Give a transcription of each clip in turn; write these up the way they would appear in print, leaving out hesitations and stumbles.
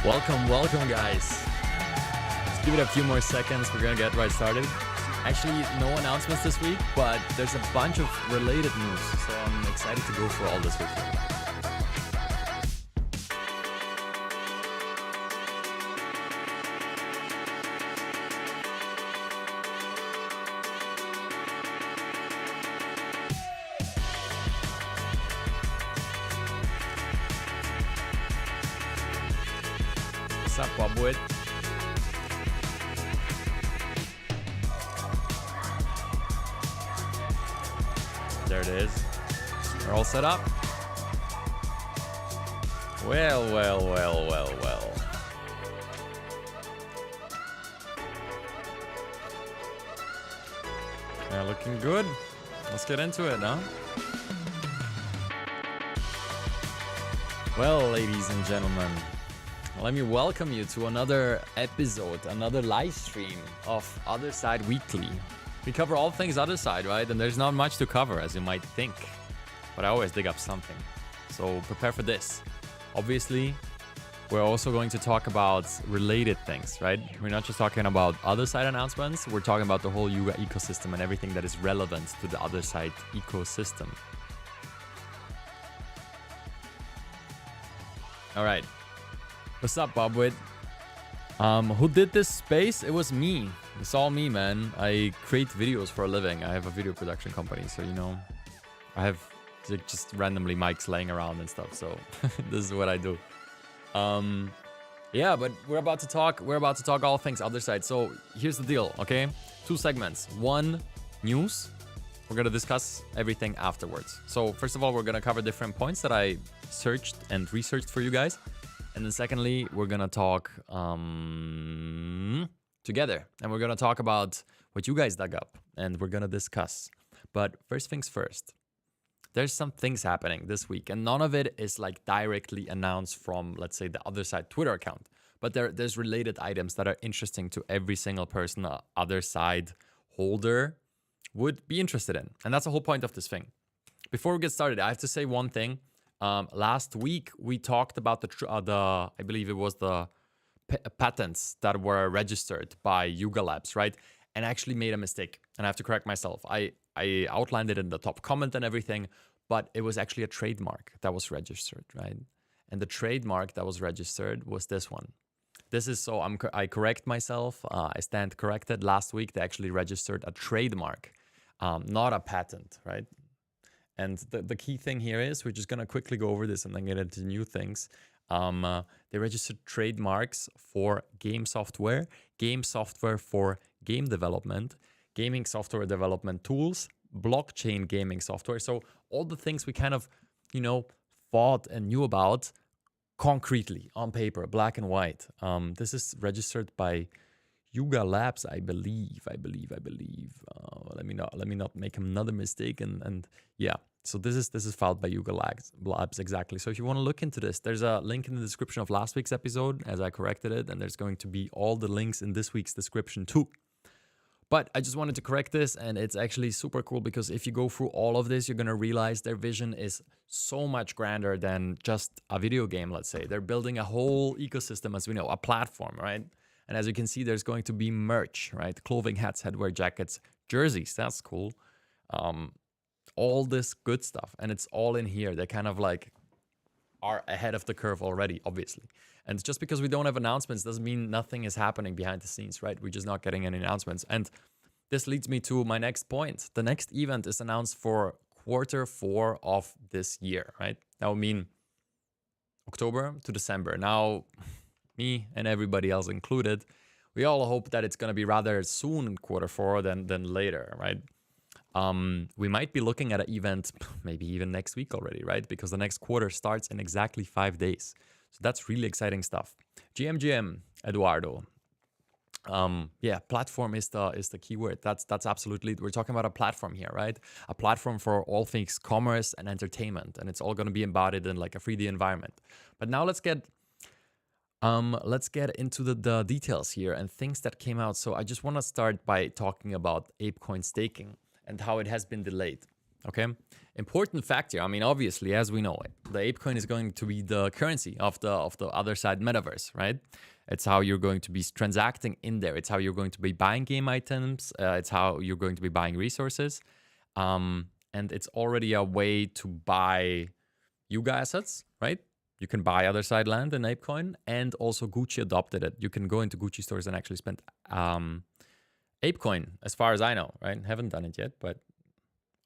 Welcome, guys. Let's give it a few more seconds. We're gonna get right started. Actually, no announcements this week, but there's a bunch of related news, so I'm excited to go through all this with you. What's up, Bobwood? There it is. We're all set up. Well. Yeah, looking good. Let's get into it, huh? Well, ladies and gentlemen, let me welcome you to another episode, another live stream of Otherside Weekly. We cover all things Otherside, right? And there's not much to cover, as you might think. But I always dig up something. So prepare for this. Obviously, we're also going to talk about related things, right? We're not just talking about Otherside announcements. We're talking about the whole Yuga ecosystem and everything that is relevant to the Otherside ecosystem. All right. What's up, Bobwit? Who did this space? It was me. It's all me, man. I create videos for a living. I have a video production company, so, you know, I have just randomly mics laying around and stuff, so this is what I do. Yeah, but we're about to talk all things Otherside. So here's the deal, okay? 2 segments. 1, news. We're gonna discuss everything afterwards. So first of all, we're gonna cover different points that I searched and researched for you guys. And then secondly, we're gonna talk together. And we're gonna talk about what you guys dug up. And we're gonna discuss. But first things first. There's some things happening this week. And none of it is like directly announced from, let's say, the Otherside Twitter account. But there's related items that are interesting to every single person Otherside holder would be interested in. And that's the whole point of this thing. Before we get started, I have to say one thing. Last week, we talked about I believe it was the patents that were registered by Yuga Labs, right? And I actually made a mistake, and I have to correct myself. I outlined it in the top comment and everything, but it was actually a trademark that was registered, right? And the trademark that was registered was this one. This is so I correct myself. I stand corrected. Last week, they actually registered a trademark, not a patent, right? And the key thing here is, we're just going to quickly go over this and then get into new things. They registered trademarks for game software for game development, gaming software development tools, blockchain gaming software. So all the things we kind of, you know, thought and knew about concretely on paper, black and white. This is registered by Yuga Labs, I believe. Let me not make another mistake. And yeah, so this is filed by Yuga Labs exactly. So if you want to look into this, there's a link in the description of last week's episode as I corrected it, and there's going to be all the links in this week's description too. But I just wanted to correct this, and it's actually super cool because if you go through all of this, you're going to realize their vision is so much grander than just a video game, let's say. They're building a whole ecosystem, as we know, a platform, right? And as you can see, there's going to be merch, right? Clothing, hats, headwear, jackets, jerseys. That's cool. All this good stuff. And it's all in here. They kind of like are ahead of the curve already, obviously. And just because we don't have announcements doesn't mean nothing is happening behind the scenes, right? We're just not getting any announcements. And this leads me to my next point. The next event is announced for Q4 of this year, right? That would mean October to December. Now, me and everybody else included, we all hope that it's going to be rather soon in Q4 than later, right? We might be looking at an event maybe even next week already, right? Because the next quarter starts in exactly 5 days. So that's really exciting stuff. GM, Eduardo. Yeah, platform is the keyword. That's absolutely, we're talking about a platform here, right? A platform for all things commerce and entertainment, and it's all going to be embodied in like a 3D environment. But now let's get into the details here and things that came out. So I just want to start by talking about Ape Coin Staking and how it has been delayed. Okay, important fact here. I mean, obviously, as we know it, the Ape Coin is going to be the currency of the Otherside metaverse, right? It's how you're going to be transacting in there. It's how you're going to be buying game items. It's how you're going to be buying resources, and it's already a way to buy Yuga assets, right? You can buy Otherside land in Ape Coin, and also Gucci adopted it. You can go into Gucci stores and actually spend Ape Coin, as far as I know, right? Haven't done it yet, but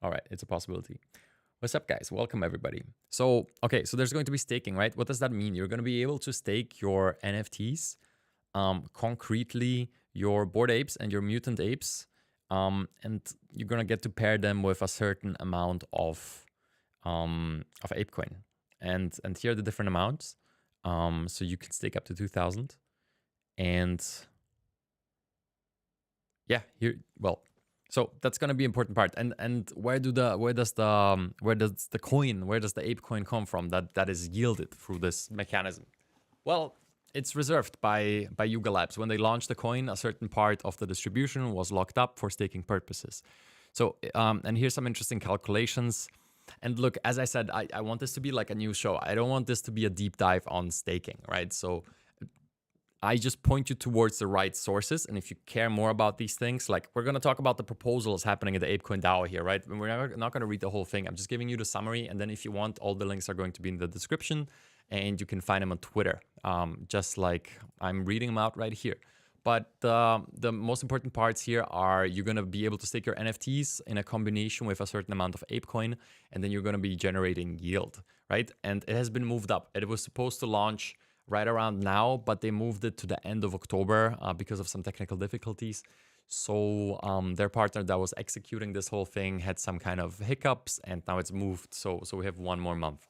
all right, it's a possibility. What's up, guys? Welcome, everybody. So, okay, so there's going to be staking, right? What does that mean? You're going to be able to stake your NFTs, concretely your Bored Apes and your Mutant Apes, and you're going to get to pair them with a certain amount of Ape Coin. And here are the different amounts. So you can stake up to 2,000. And yeah, here, well, so that's going to be an important part. And where does the Ape Coin come from that is yielded through this mechanism? Well, it's reserved by Yuga Labs. When they launched the coin, a certain part of the distribution was locked up for staking purposes. So, and here's some interesting calculations. And look, as I said, I want this to be like a news show. I don't want this to be a deep dive on staking, right? So I just point you towards the right sources. And if you care more about these things, like we're going to talk about the proposals happening in the ApeCoin DAO here, right? And we're not going to read the whole thing. I'm just giving you the summary. And then if you want, all the links are going to be in the description and you can find them on Twitter, just like I'm reading them out right here. But the most important parts here are you're going to be able to stake your NFTs in a combination with a certain amount of ApeCoin, and then you're going to be generating yield, right? And it has been moved up. It was supposed to launch right around now, but they moved it to the end of October because of some technical difficulties. So their partner that was executing this whole thing had some kind of hiccups, and now it's moved. So we have 1 more month.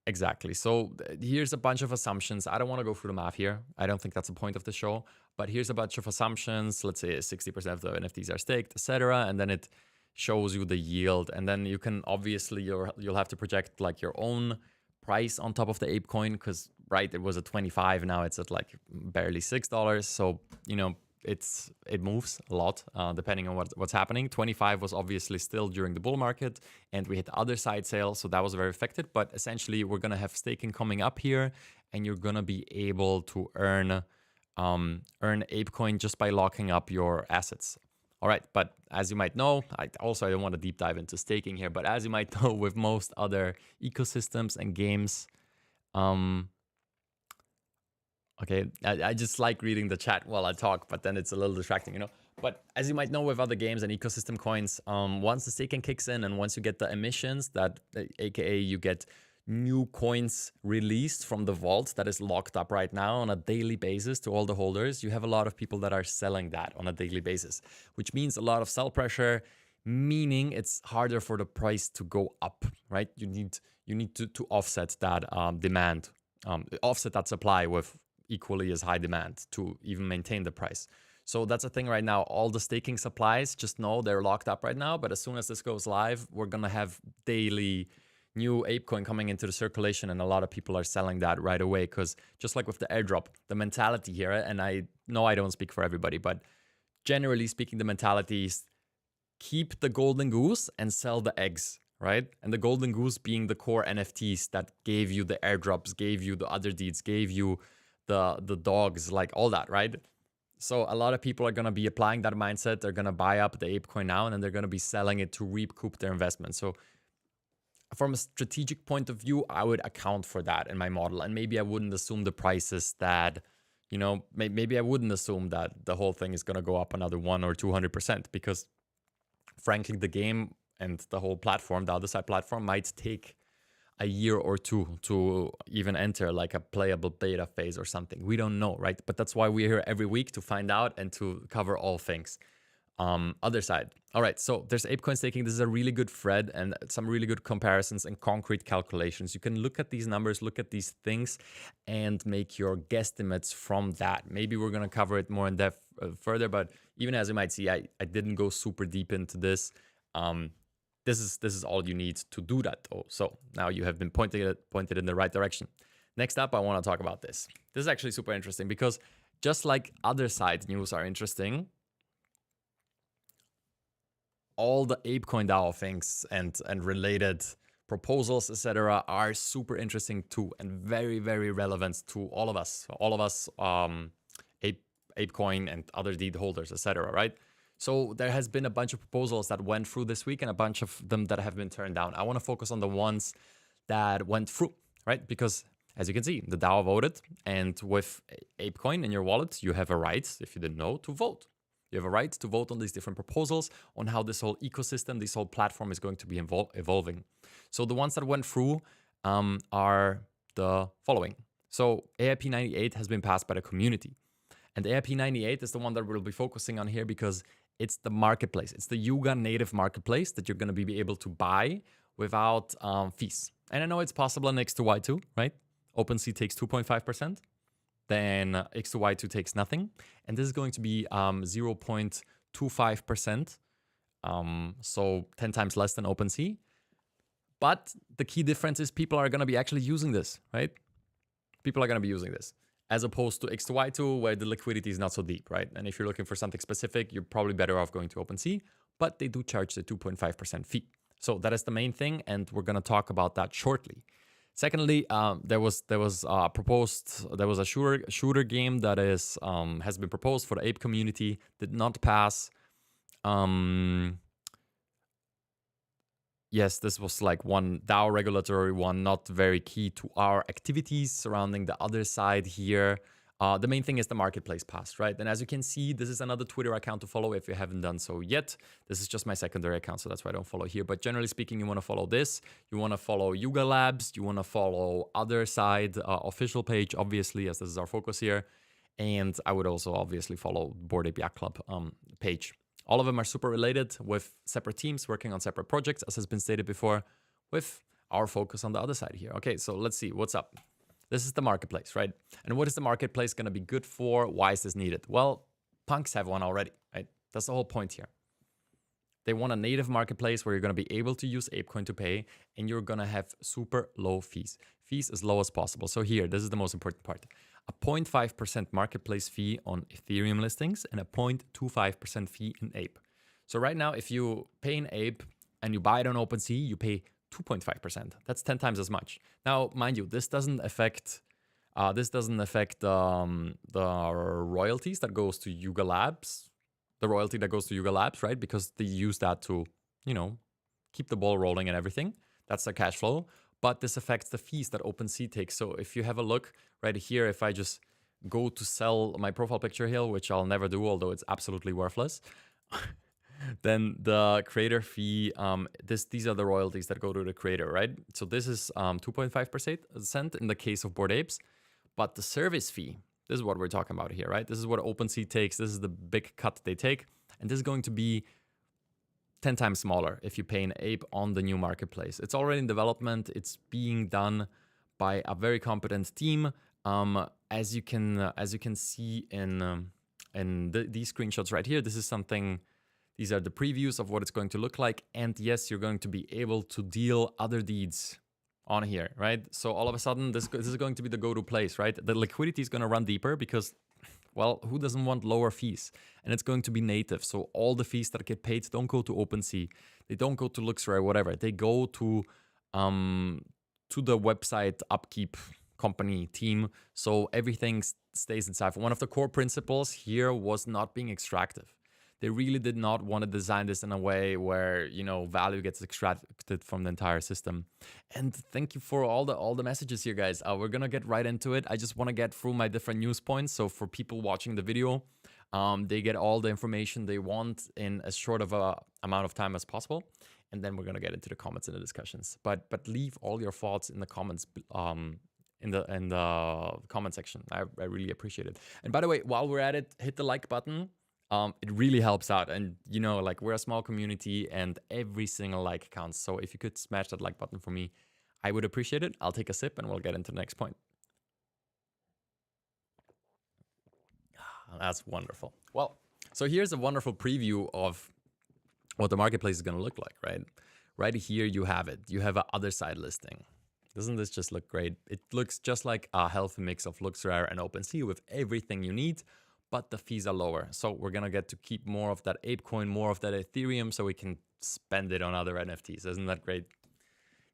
Exactly. So here's a bunch of assumptions. I don't want to go through the math here. I don't think that's the point of the show. But here's a bunch of assumptions. Let's say 60% of the NFTs are staked, etc. And then it shows you the yield. And then you can obviously you'll have to project like your own price on top of the Ape Coin, because right, it was at 25. Now it's at like barely $6. So it moves a lot depending on what's happening. 25 was obviously still during the bull market, and we hit the other side sale, so that was very affected. But essentially, we're gonna have staking coming up here, and you're gonna be able to earn ApeCoin just by locking up your assets. All right, but as you might know, I don't want to deep dive into staking here, but as you might know, with most other ecosystems and games, okay, I just like reading the chat while I talk, but then it's a little distracting, But as you might know with other games and ecosystem coins, once the staking kicks in and once you get the emissions, that aka you get new coins released from the vault that is locked up right now on a daily basis to all the holders, you have a lot of people that are selling that on a daily basis, which means a lot of sell pressure, meaning it's harder for the price to go up, right? You need to offset that demand, offset that supply with equally as high demand to even maintain the price. So that's a thing right now. All the staking supplies, just know they're locked up right now. But as soon as this goes live, we're going to have daily new ApeCoin coming into the circulation. And a lot of people are selling that right away. Because just like with the airdrop, the mentality here, and I know I don't speak for everybody, but generally speaking, the mentality is keep the golden goose and sell the eggs, right? And the golden goose being the core NFTs that gave you the airdrops, gave you the other deeds, gave you the dogs, like all that, right? So a lot of people are going to be applying that mindset. They're going to buy up the ApeCoin now, and then they're going to be selling it to recoup their investment. So from a strategic point of view, I would account for that in my model. And maybe I wouldn't assume the prices that, maybe I wouldn't assume that the whole thing is going to go up another 100 or 200%, because frankly, the game and the whole platform, the Otherside platform, might take a year or two to even enter like a playable beta phase or something. We don't know, right? But that's why we're here every week, to find out and to cover all things. Otherside. All right, so there's Ape Coin Staking. This is a really good thread and some really good comparisons and concrete calculations. You can look at these numbers, look at these things, and make your guesstimates from that. Maybe we're going to cover it more in depth further, but even as you might see, I didn't go super deep into this. This is all you need to do that, though. So now you have been pointed in the right direction. Next up, I want to talk about this. This is actually super interesting, because just like Otherside news are interesting, all the Ape Coin DAO things and related proposals, etc., are super interesting too, and very, very relevant to all of us. Ape Coin and other deed holders, etc., right? So there has been a bunch of proposals that went through this week and a bunch of them that have been turned down. I want to focus on the ones that went through, right? Because as you can see, the DAO voted, and with Ape Coin in your wallet, you have a right, if you didn't know, to vote. You have a right to vote on these different proposals, on how this whole ecosystem, this whole platform is going to be evolving. So the ones that went through are the following. So AIP98 has been passed by the community. And AIP98 is the one that we'll be focusing on here because it's the marketplace. It's the Yuga native marketplace that you're going to be able to buy without fees. And I know it's possible in X2Y2, right? OpenSea takes 2.5%. Then X2Y2 takes nothing. And this is going to be 0.25%. So 10 times less than OpenSea. But the key difference is people are going to be actually using this, right? People are going to be using this, as opposed to X2Y2, where the liquidity is not so deep, right? And if you're looking for something specific, you're probably better off going to OpenSea, but they do charge the 2.5% fee. So that is the main thing, and we're going to talk about that shortly. Secondly, there was a shooter game that is has been proposed for the Ape community, did not pass. Yes, this was like one DAO regulatory one, not very key to our activities surrounding the other side here. The main thing is the marketplace passed, right? And as you can see, this is another Twitter account to follow if you haven't done so yet. This is just my secondary account, so that's why I don't follow here. But generally speaking, you want to follow this. You want to follow Yuga Labs. You want to follow Otherside official page, obviously, as this is our focus here. And I would also obviously follow Bored Ape Yacht Club page. All of them are super related with separate teams working on separate projects, as has been stated before, with our focus on the other side here. Okay, so let's see what's up. This is the marketplace, right? And what is the marketplace going to be good for? Why is this needed? Well, punks have one already, right? That's the whole point here. They want a native marketplace where you're going to be able to use ApeCoin to pay, and you're going to have super low fees. Fees as low as possible. So here, this is the most important part. A 0.5% marketplace fee on Ethereum listings and a 0.25% fee in Ape. So right now, if you pay in Ape and you buy it on OpenSea, you pay 2.5%. That's 10 times as much. Now, mind you, this doesn't affect the royalties that goes to Yuga Labs, the royalty that goes to Yuga Labs, right? Because they use that to, you know, keep the ball rolling and everything. That's their cash flow. But this affects the fees that OpenSea takes. So if you have a look right here, if I just go to sell my profile picture here, which I'll never do, although it's absolutely worthless, then the creator fee, these are the royalties that go to the creator, right? So this is 2.5% in the case of Bored Apes. But the service fee, this is what we're talking about here, right? This is what OpenSea takes. This is the big cut they take. And this is going to be 10 times smaller if you pay an Ape on the new marketplace. It's already in development. It's being done by a very competent team. As you can see in these screenshots right here, this is something. These are the previews of what it's going to look like. And yes, you're going to be able to deal other deeds on here, right? So all of a sudden, this is going to be the go-to place, right? The liquidity is going to run deeper because, well, who doesn't want lower fees? And it's going to be native. So all the fees that get paid don't go to OpenSea. They don't go to Luxray or whatever. They go to the website upkeep company team. So everything stays inside. One of the core principles here was not being extractive. They really did not want to design this in a way where, you know, value gets extracted from the entire system. And thank you for all the messages here, guys. We're going to get right into it. I just want to get through my different news points. So for people watching the video, they get all the information they want in as short of a amount of time as possible. And then we're going to get into the comments and the discussions. But leave all your thoughts in the comments in the comment section. I really appreciate it. And by the way, while we're at it, hit the like button. It really helps out. And, you know, like, we're a small community and every single like counts. So if you could smash that like button for me, I would appreciate it. I'll take a sip and we'll get into the next point. That's wonderful. Well, so here's a wonderful preview of what the marketplace is going to look like, right? Right here, you have it. You have an Otherside listing. Doesn't this just look great? It looks just like a healthy mix of Luxray and OpenSea with everything you need. but the fees are lower. So we're going to get to keep more of that Ape Coin, more of that Ethereum, so we can spend it on other NFTs. Isn't that great?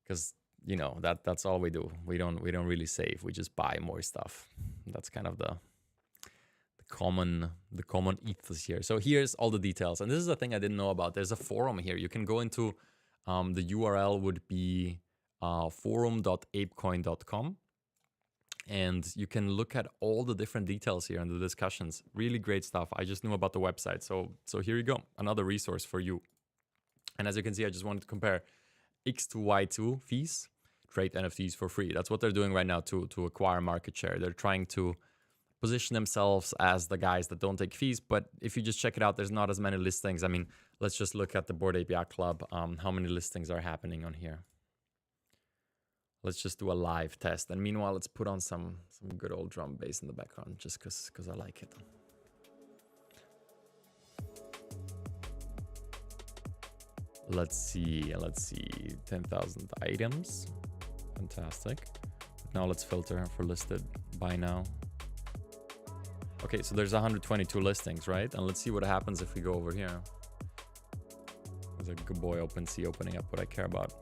Because, you know, that's all we do. We don't really save. We just buy more stuff. That's kind of the common ethos here. So here's all the details. And this is the thing I didn't know about. There's a forum here. You can go into, the URL would be forum.apecoin.com. And you can look at all the different details here and the discussions. Really great stuff. I just knew about the website. So here you go. Another resource for you. And as you can see, I just wanted to compare X to Y2 fees, trade NFTs for free. That's what they're doing right now to acquire market share. They're trying to position themselves as the guys that don't take fees. But if you just check it out, there's not as many listings. I mean, let's just look at the Bored Ape Yacht Club. How many listings are happening on here? Let's just do a live test. And meanwhile, let's put on some good old drum bass in the background just because I like it. Let's see. 10,000 items. Fantastic. Now let's filter for listed by now. Okay, so there's 122 listings, right? And let's see what happens if we go over here. There's a good boy OpenSea opening up what I care about.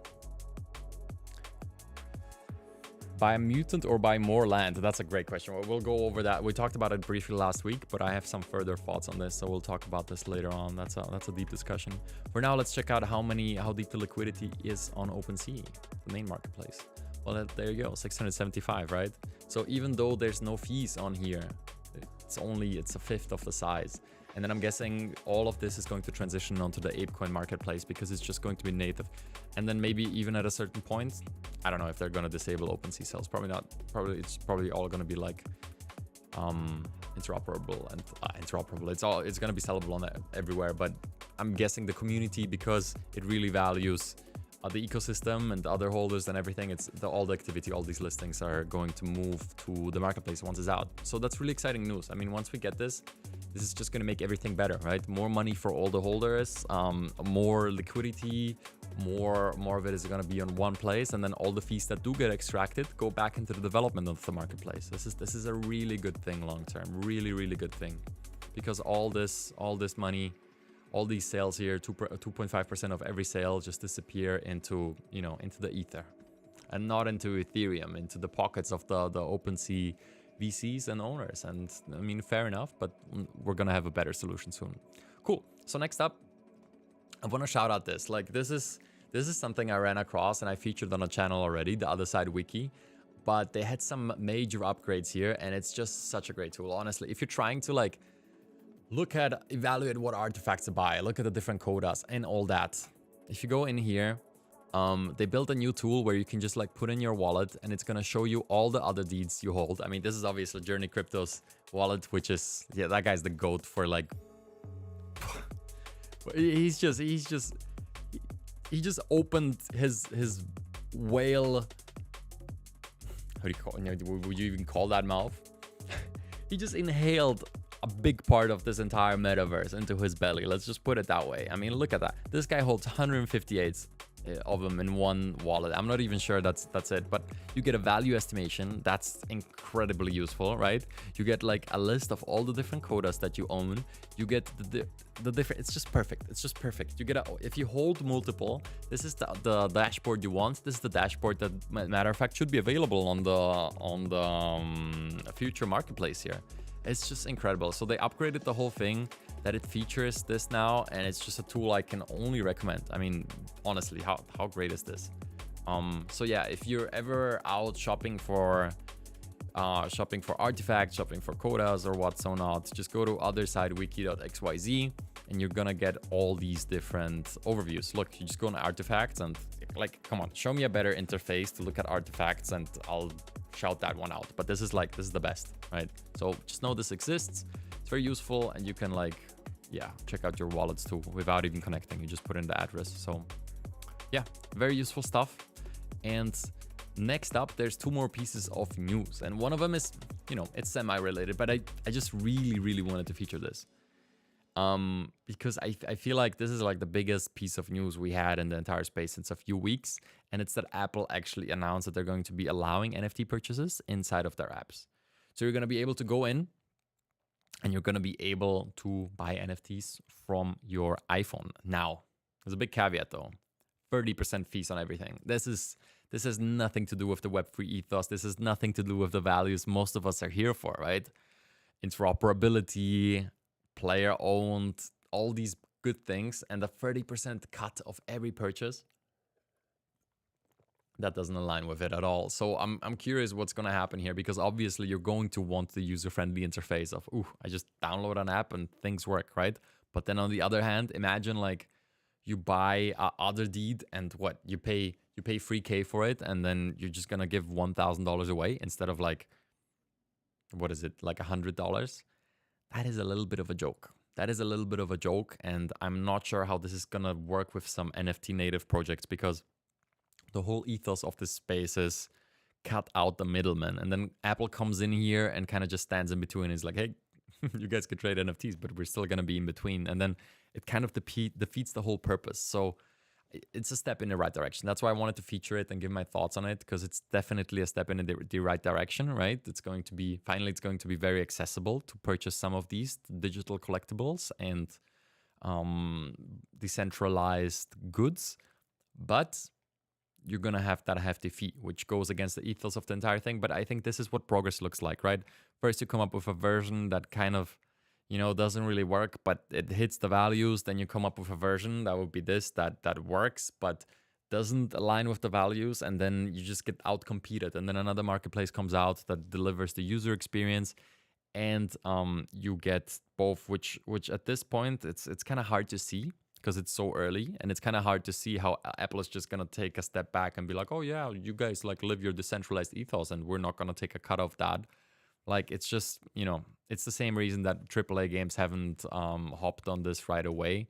Buy a mutant or buy more land? That's a great question. We'll go over that. We talked about it briefly last week, but I have some further thoughts on this, so we'll talk about this later on. That's a deep discussion. For now, let's check out how deep the liquidity is on OpenSea, the main marketplace. Well, there you go, 675, right? So even though there's no fees on here, it's a fifth of the size. And then I'm guessing all of this is going to transition onto the Ape Coin Marketplace because it's just going to be native. And then maybe even at a certain point, I don't know if they're going to disable OpenSea sales. Probably not. It's probably all going to be like interoperable and interoperable. It's going to be sellable on everywhere. But I'm guessing the community, because it really values the ecosystem and the other holders and everything, all the activity, all these listings are going to move to the marketplace once it's out. So that's really exciting news. I mean, once we get this is just going to make everything better, right? More money for all the holders, more liquidity, more of it is going to be on one place, and then all the fees that do get extracted go back into the development of the marketplace. This is a really good thing long term, really good thing, because all this money, all these sales here, 2.5% of every sale just disappear into the ether, and not into Ethereum, into the pockets of the OpenSea VCs and owners. And I mean, fair enough, but we're gonna have a better solution soon. Cool. So next up, I want to shout out this. Like, this is something I ran across and I featured on a channel already, the Otherside Wiki. But they had some major upgrades here, and it's just such a great tool. Honestly, if you're trying to like evaluate what artifacts to buy, look at the different quotas and all that. If you go in here, they built a new tool where you can just like put in your wallet and it's going to show you all the other deeds you hold. I mean, this is obviously Journey Crypto's wallet, which is, yeah, that guy's the GOAT for like, he just opened his whale. How do you call it? Would you even call that mouth? He just inhaled a big part of this entire metaverse into his belly. Let's just put it that way. I mean, look at that. This guy holds 158 of them in one wallet. I'm not even sure that's it, but you get a value estimation. That's incredibly useful, right? You get like a list of all the different quotas that you own. You get the different, it's just perfect. You get if you hold multiple, this is the dashboard you want. This is the dashboard that, matter of fact, should be available on the future marketplace here. It's just incredible. So they upgraded the whole thing, that it features this now, and it's just a tool I can only recommend. I mean, honestly, how great is this? So yeah, if you're ever out shopping for artifacts, shopping for quotas or what's so not, just go to othersidewiki.xyz and you're gonna get all these different overviews. Look, you just go on artifacts and like, come on, show me a better interface to look at artifacts and I'll shout that one out. But this is the best, right? So just know this exists. It's very useful, and you can like, yeah, check out your wallets too without even connecting. You just put in the address. So yeah, very useful stuff. And next up, there's two more pieces of news, and one of them is, it's semi-related, but I just really wanted to feature this. Because I feel like this is like the biggest piece of news we had in the entire space since a few weeks, and it's that Apple actually announced that they're going to be allowing NFT purchases inside of their apps. So you're going to be able to go in and you're going to be able to buy NFTs from your iPhone. Now, there's a big caveat though. 30% fees on everything. This has nothing to do with the Web3 ethos. This has nothing to do with the values most of us are here for, right? Interoperability, player owned, all these good things, and the 30% cut of every purchase, that doesn't align with it at all. So I'm curious what's going to happen here, because obviously you're going to want the user-friendly interface of, ooh, I just download an app and things work, right? But then on the other hand, imagine like you buy OtherDeed and what you pay 3K for it, and then you're just gonna give $1,000 away instead of like, what is it, like $100? That is a little bit of a joke. That is a little bit of a joke, and I'm not sure how this is gonna work with some NFT native projects, because the whole ethos of this space is cut out the middleman, and then Apple comes in here and kind of just stands in between and is like, hey, you guys could trade NFTs, but we're still going to be in between. And then it kind of defeats the whole purpose. So it's a step in the right direction. That's why I wanted to feature it and give my thoughts on it, because it's definitely a step in the right direction, right? It's going to be, finally, it's going to be very accessible to purchase some of these digital collectibles and decentralized goods. But you're going to have that hefty fee, which goes against the ethos of the entire thing. But I think this is what progress looks like, right? First, you come up with a version that kind of, doesn't really work, but it hits the values. Then you come up with a version that would be this, that works, but doesn't align with the values. And then you just get outcompeted. And then another marketplace comes out that delivers the user experience. And you get both, which at this point, it's kind of hard to see, because it's so early, and it's kind of hard to see how Apple is just going to take a step back and be like, oh yeah, you guys like live your decentralized ethos and we're not going to take a cut of that. Like, it's just, it's the same reason that AAA games haven't hopped on this right away.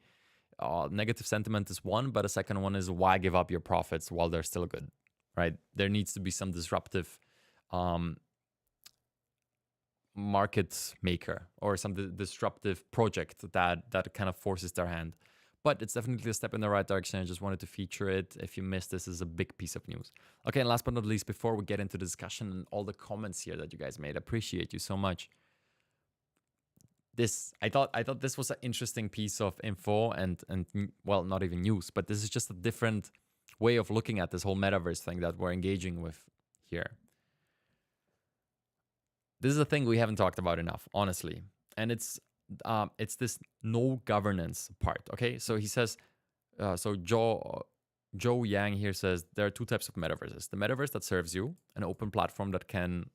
Negative sentiment is one, but a second one is, why give up your profits while they're still good, right? There needs to be some disruptive market maker or some disruptive project that kind of forces their hand. But it's definitely a step in the right direction. I just wanted to feature it. If you missed this, is a big piece of news. Okay, and last but not least, before we get into the discussion and all the comments here that you guys made, appreciate you so much. I thought this was an interesting piece of info and well, not even news, but this is just a different way of looking at this whole metaverse thing that we're engaging with here. This is a thing we haven't talked about enough, honestly, and it's this no governance part. Okay, so he says, so Joe Yang here says there are two types of metaverses: the metaverse that serves you, an open platform that can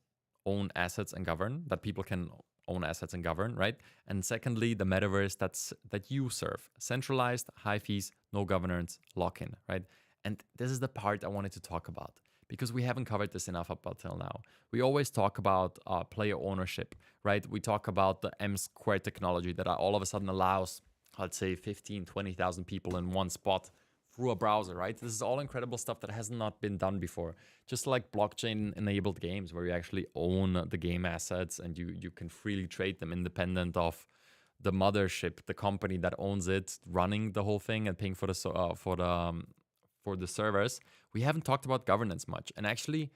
own assets and govern, that people can own assets and govern, right? And secondly, the metaverse that you serve, centralized, high fees, no governance, lock-in, right? And this is the part I wanted to talk about, because we haven't covered this enough up until now. We always talk about player ownership, right? We talk about the M-squared technology that all of a sudden allows, let's say, 15, 20,000 people in one spot through a browser, right? This is all incredible stuff that has not been done before. Just like blockchain-enabled games where you actually own the game assets and you can freely trade them independent of the mothership, the company that owns it, running the whole thing and paying for the servers. We haven't talked about governance much. And actually,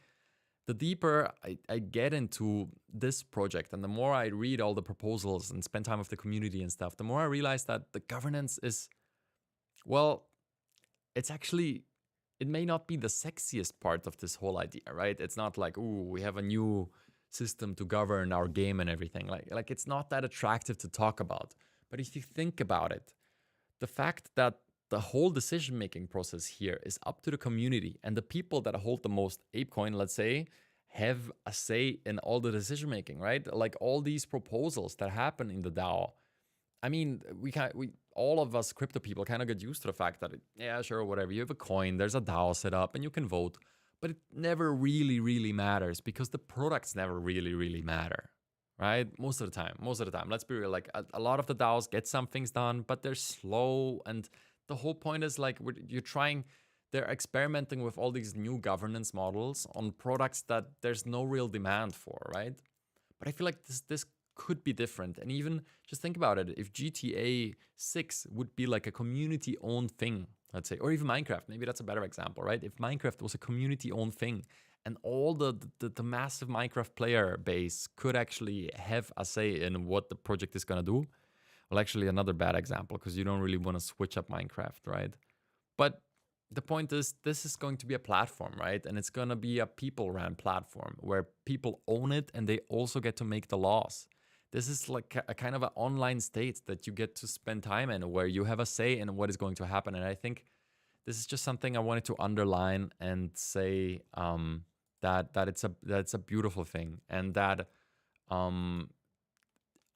the deeper I get into this project and the more I read all the proposals and spend time with the community and stuff, the more I realize that the governance is, well, it may not be the sexiest part of this whole idea, right? It's not like, ooh, we have a new system to govern our game and everything. Like it's not that attractive to talk about. But if you think about it, the fact that the whole decision-making process here is up to the community, and the people that hold the most ApeCoin, let's say, have a say in all the decision-making, right? Like all these proposals that happen in the DAO. I mean, we all of us crypto people kind of get used to the fact that, yeah, sure, whatever. You have a coin, there's a DAO set up, and you can vote. But it never really, really matters, because the products never really, really matter, right? Most of the time. Let's be real. Like a lot of the DAOs get some things done, but they're slow. And the whole point is like they're experimenting with all these new governance models on products that there's no real demand for, right? But I feel like this could be different. And even just think about it. If GTA 6 would be like a community-owned thing, let's say, or even Minecraft, maybe that's a better example, right? If Minecraft was a community-owned thing and all the massive Minecraft player base could actually have a say in what the project is going to do. Well, actually, another bad example, because you don't really want to switch up Minecraft, right? But the point is, this is going to be a platform, right? And it's going to be a people-ran platform where people own it and they also get to make the laws. This is like a kind of an online state that you get to spend time in, where you have a say in what is going to happen. And I think this is just something I wanted to underline and say that it's a beautiful thing, and that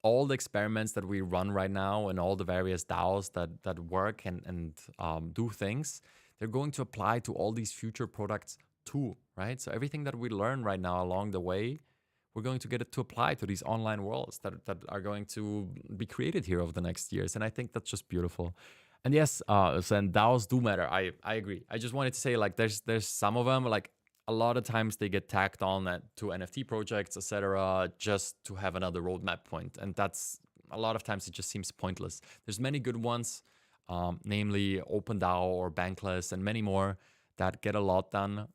all the experiments that we run right now and all the various DAOs that work and do things, they're going to apply to all these future products too, right? So everything that we learn right now along the way, we're going to get it to apply to these online worlds that are going to be created here over the next years. And I think that's just beautiful. And yes, and DAOs do matter. I agree. I just wanted to say, like, there's some of them, like, a lot of times they get tacked on to NFT projects, etc., just to have another roadmap point. And that's, a lot of times it just seems pointless. There's many good ones, namely OpenDAO or Bankless and many more that get a lot done.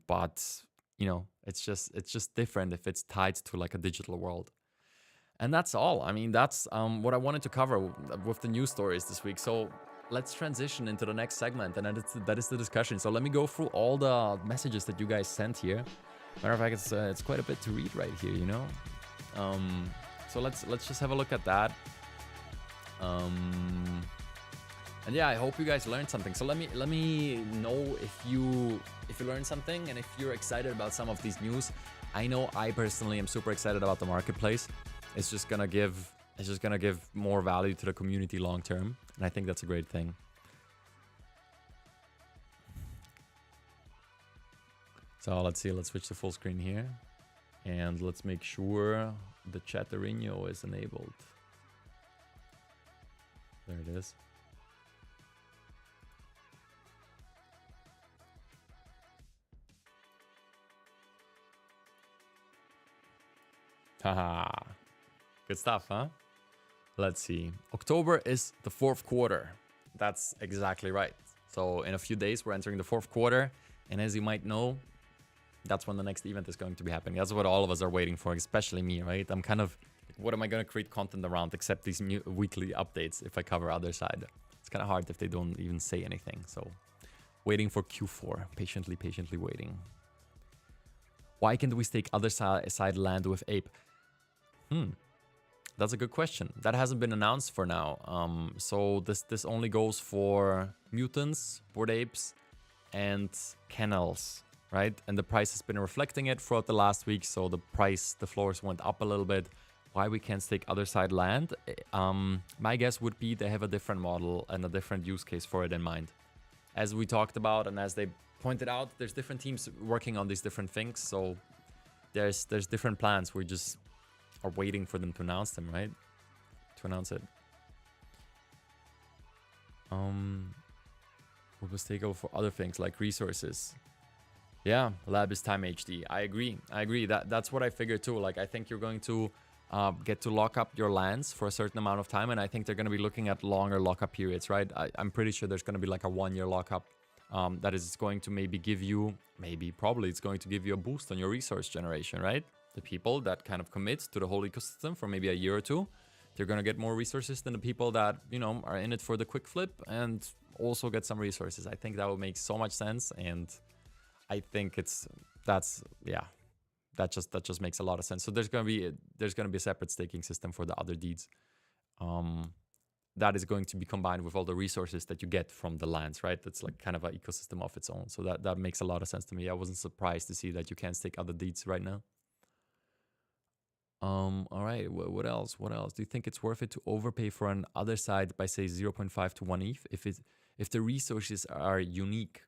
But, you know, it's just different if it's tied to like a digital world. And that's all. I mean, that's what I wanted to cover with the news stories this week. So let's transition into the next segment, and that is the discussion. So let me go through all the messages that you guys sent here. Matter of fact, it's quite a bit to read right here, you know. So let's just have a look at that. And yeah, I hope you guys learned something. So let me know if you learned something and if you're excited about some of these news. I know I personally am super excited about the marketplace. It's just gonna give more value to the community long term, and I think that's a great thing. So let's see, let's switch to full screen here, and let's make sure the Chatterino is enabled. There it is. Haha. Good stuff, huh? Let's see. October is the fourth quarter. That's exactly right. So in a few days, we're entering the fourth quarter. And as you might know, that's when the next event is going to be happening. That's what all of us are waiting for, especially me, right? I'm kind of, what am I going to create content around except these new weekly updates if I cover Otherside? It's kind of hard if they don't even say anything. So waiting for Q4, patiently waiting. Why can't we stake Otherside land with Ape? That's a good question. That hasn't been announced for now. So this only goes for mutants, Bored Apes, and kennels, right? And the price has been reflecting it throughout the last week. So the floors went up a little bit. Why we can't stake Otherside land? My guess would be they have a different model and a different use case for it in mind. As we talked about and as they pointed out, there's different teams working on these different things. So there's different plans. We just are waiting for them to announce them, right? To announce it. What was takeover for other things like resources? Yeah, lab is time HD. I agree. That's what I figured too. Like, I think you're going to get to lock up your lands for a certain amount of time, and I think they're going to be looking at longer lockup periods, right? I'm pretty sure there's going to be like a 1-year lockup that is going to maybe give you, probably it's going to give you a boost on your resource generation, right? The people that kind of commit to the whole ecosystem for maybe a year or two, they're going to get more resources than the people that, you know, are in it for the quick flip and also get some resources. I think that would make so much sense, and I think that just makes a lot of sense. So there's going to be a separate staking system for the other deeds. That is going to be combined with all the resources that you get from the lands, right? That's like kind of an ecosystem of its own. So that makes a lot of sense to me. I wasn't surprised to see that you can't stake other deeds right now. All right, what else? Do you think it's worth it to overpay for an Otherside by say 0.5 to 1 ETH if the resources are unique?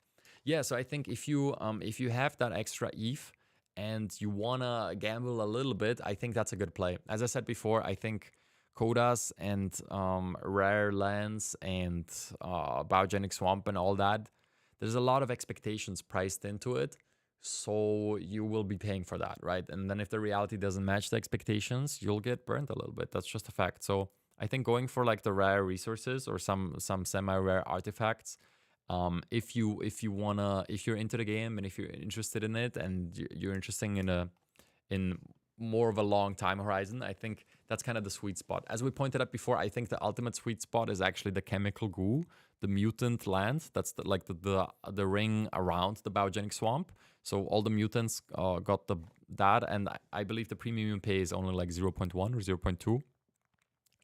Yeah, so I think if you have that extra ETH and you wanna gamble a little bit, I think that's a good play. As I said before, I think Kodas and rare lands and biogenic swamp and all that, there's a lot of expectations priced into it. So you will be paying for that, right? And then if the reality doesn't match the expectations, you'll get burned a little bit. That's just a fact. So I think going for like the rare resources or some semi-rare artifacts If you're into the game and if you're interested in it and you're interested in more of a long time horizon, I think that's kind of the sweet spot. As we pointed out before, I think the ultimate sweet spot is actually the chemical goo, the mutant land. That's the ring around the biogenic swamp. So all the mutants got that, and I believe the premium pay is only like 0.1 or 0.2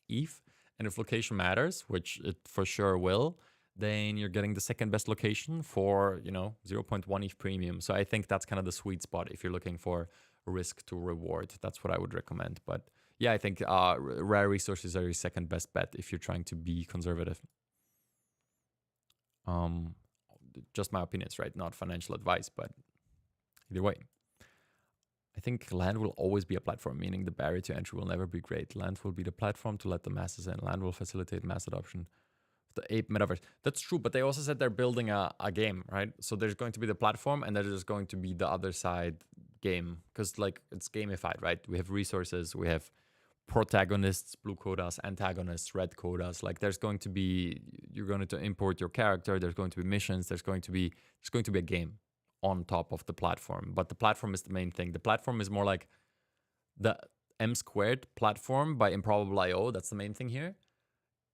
ETH. And if location matters, which it for sure will, then you're getting the second best location for 0.1 ETH premium. So I think that's kind of the sweet spot if you're looking for risk to reward. That's what I would recommend. But yeah, I think rare resources are your second best bet if you're trying to be conservative. Just my opinions, right? Not financial advice, but either way. I think land will always be a platform, meaning the barrier to entry will never be great. Land will be the platform to let the masses in. Land will facilitate mass adoption. The Ape Metaverse. That's true, but they also said they're building a game, right? So there's going to be the platform and there's going to be the other side game, because like it's gamified, right? We have resources, we have protagonists, blue quotas, antagonists, red quotas. Like there's going to be, you're going to import your character, there's going to be missions, there's going to be a game on top of the platform. But the platform is the main thing. The platform is more like the M squared platform by Improbable.io. That's the main thing here.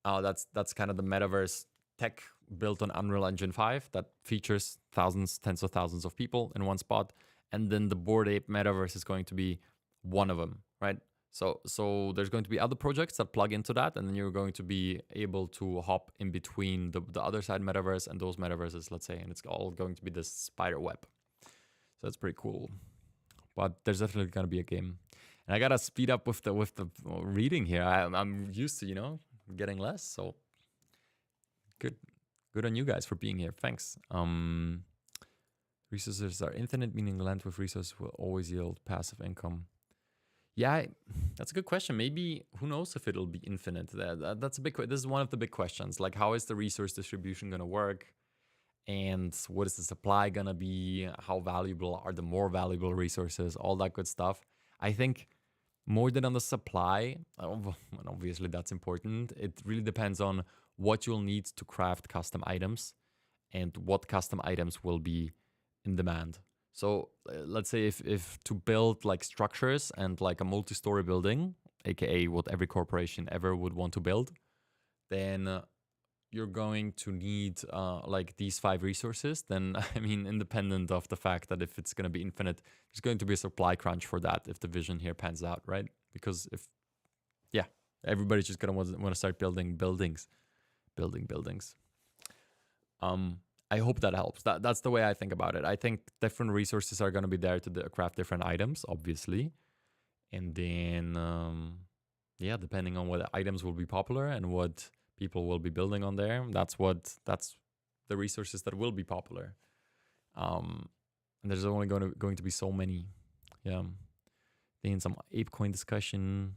That's kind of the metaverse tech built on Unreal Engine 5 that features thousands, tens of thousands of people in one spot. And then the Bored Ape Metaverse is going to be one of them, right? So there's going to be other projects that plug into that, and then you're going to be able to hop in between the Otherside metaverse and those metaverses, let's say, and it's all going to be this spider web. So that's pretty cool. But there's definitely going to be a game. And I got to speed up with the reading here. I'm used to, getting less. So good on you guys for being here. Thanks. Resources are infinite, meaning land with resources will always yield passive income. Yeah, that's a good question. Maybe, who knows if it'll be infinite. That's a big. This is one of the big questions. Like, how is the resource distribution going to work? And what is the supply going to be? How valuable are the more valuable resources? All that good stuff. I think more than on the supply, and obviously that's important, it really depends on what you'll need to craft custom items and what custom items will be in demand. So let's say if to build like structures and like a multi-story building, aka what every corporation ever would want to build, then you're going to need like these 5 resources. Then, I mean, independent of the fact that if it's going to be infinite, there's going to be a supply crunch for that if the vision here pans out, right? Because everybody's just going to want to start building buildings. I hope that helps. That's the way I think about it. I think different resources are going to be there to craft different items, obviously. And then, depending on what items will be popular and what people will be building on there, that's the resources that will be popular. And there's only going to be so many. Yeah. Then some Ape Coin discussion.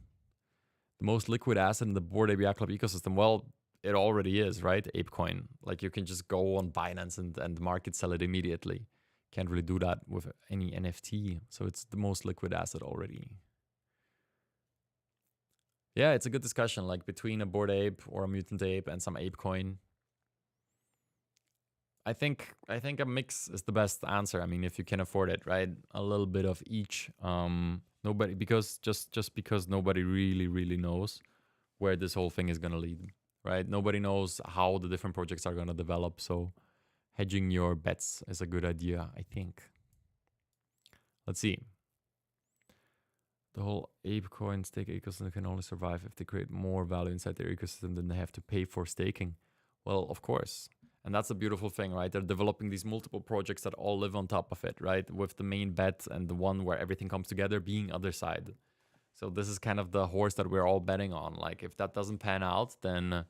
The most liquid asset in the Bored Ape Yacht Club ecosystem. Well, it already is, right? Ape Coin. Like you can just go on Binance and market sell it immediately. Can't really do that with any NFT. So it's the most liquid asset already. Yeah, it's a good discussion, like between a Bored Ape or a Mutant Ape and some Ape Coin. I think a mix is the best answer. I mean, if you can afford it, right? A little bit of each. Because nobody really knows where this whole thing is gonna lead, right? Nobody knows how the different projects are gonna develop. So hedging your bets is a good idea, I think. Let's see. The whole Ape Coin stake ecosystem can only survive if they create more value inside their ecosystem than they have to pay for staking. Well, of course. And that's a beautiful thing, right? They're developing these multiple projects that all live on top of it, right? With the main bet and the one where everything comes together being Otherside. So this is kind of the horse that we're all betting on. Like if that doesn't pan out, then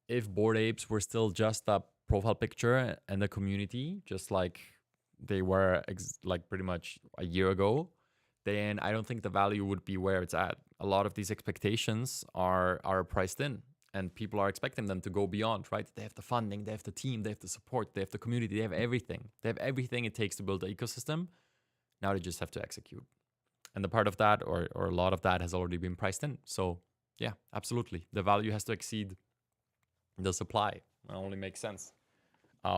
if Bored Apes were still just a profile picture and a community, just like they were like pretty much a year ago, then I don't think the value would be where it's at. A lot of these expectations are priced in, and people are expecting them to go beyond, right? They have the funding, they have the team, they have the support, they have the community, they have everything. They have everything it takes to build the ecosystem. Now they just have to execute. And the part of that, or a lot of that, has already been priced in. So yeah, absolutely. The value has to exceed the supply. It only makes sense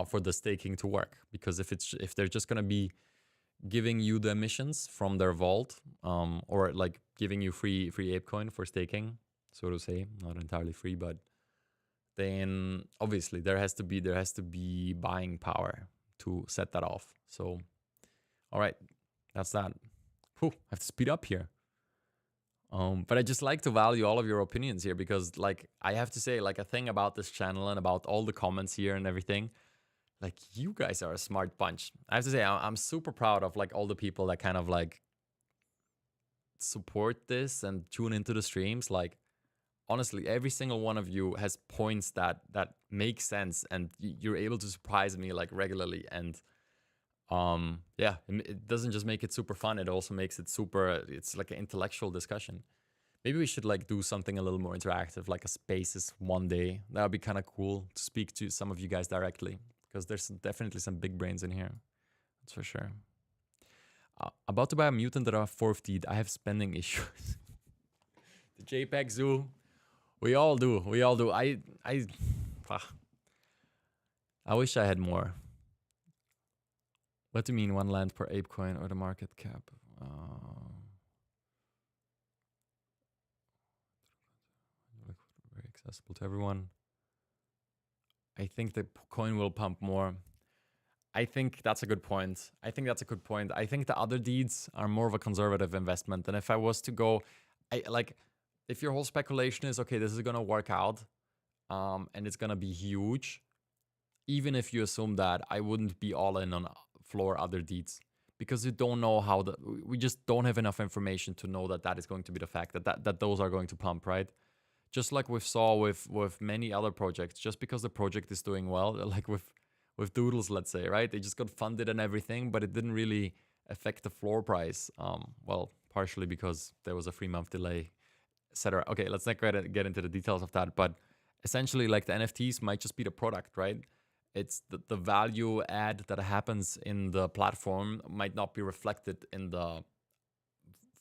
for the staking to work, because if they're just gonna be giving you the emissions from their vault, or like giving you free ApeCoin for staking, so to say, not entirely free, but then obviously there has to be buying power to set that off. So, all right, that's that. Whew, I have to speed up here. But I just like to value all of your opinions here, because like I have to say, like, a thing about this channel and about all the comments here and everything, like, you guys are a smart bunch. I have to say, I'm super proud of like all the people that kind of like support this and tune into the streams. Like, honestly, every single one of you has points that make sense, and you're able to surprise me like regularly. And yeah, it doesn't just make it super fun, it also makes it super, it's like an intellectual discussion. Maybe we should like do something a little more interactive, like a spaces one day. That would be kind of cool to speak to some of you guys directly, because there's definitely some big brains in here, that's for sure. About to buy a mutant that are 4th deed. I have spending issues. The JPEG Zoo. We all do. I wish I had more. What do you mean 1 land per Ape Coin or the market cap? Very accessible to everyone. I think the coin will pump more. I think that's a good point. I think the other deeds are more of a conservative investment. And if I was to go, if your whole speculation is, okay, this is going to work out, and it's going to be huge, even if you assume that, I wouldn't be all in on floor other deeds, because you don't know how we just don't have enough information to know that is going to be the fact that those are going to pump, right? Just like we saw with many other projects, just because the project is doing well, like with Doodles, let's say, right? They just got funded and everything, but it didn't really affect the floor price. Well, partially because there was a 3-month delay, etc. Okay, let's not get into the details of that, but essentially, like, the NFTs might just be the product, right? It's the value add that happens in the platform might not be reflected in the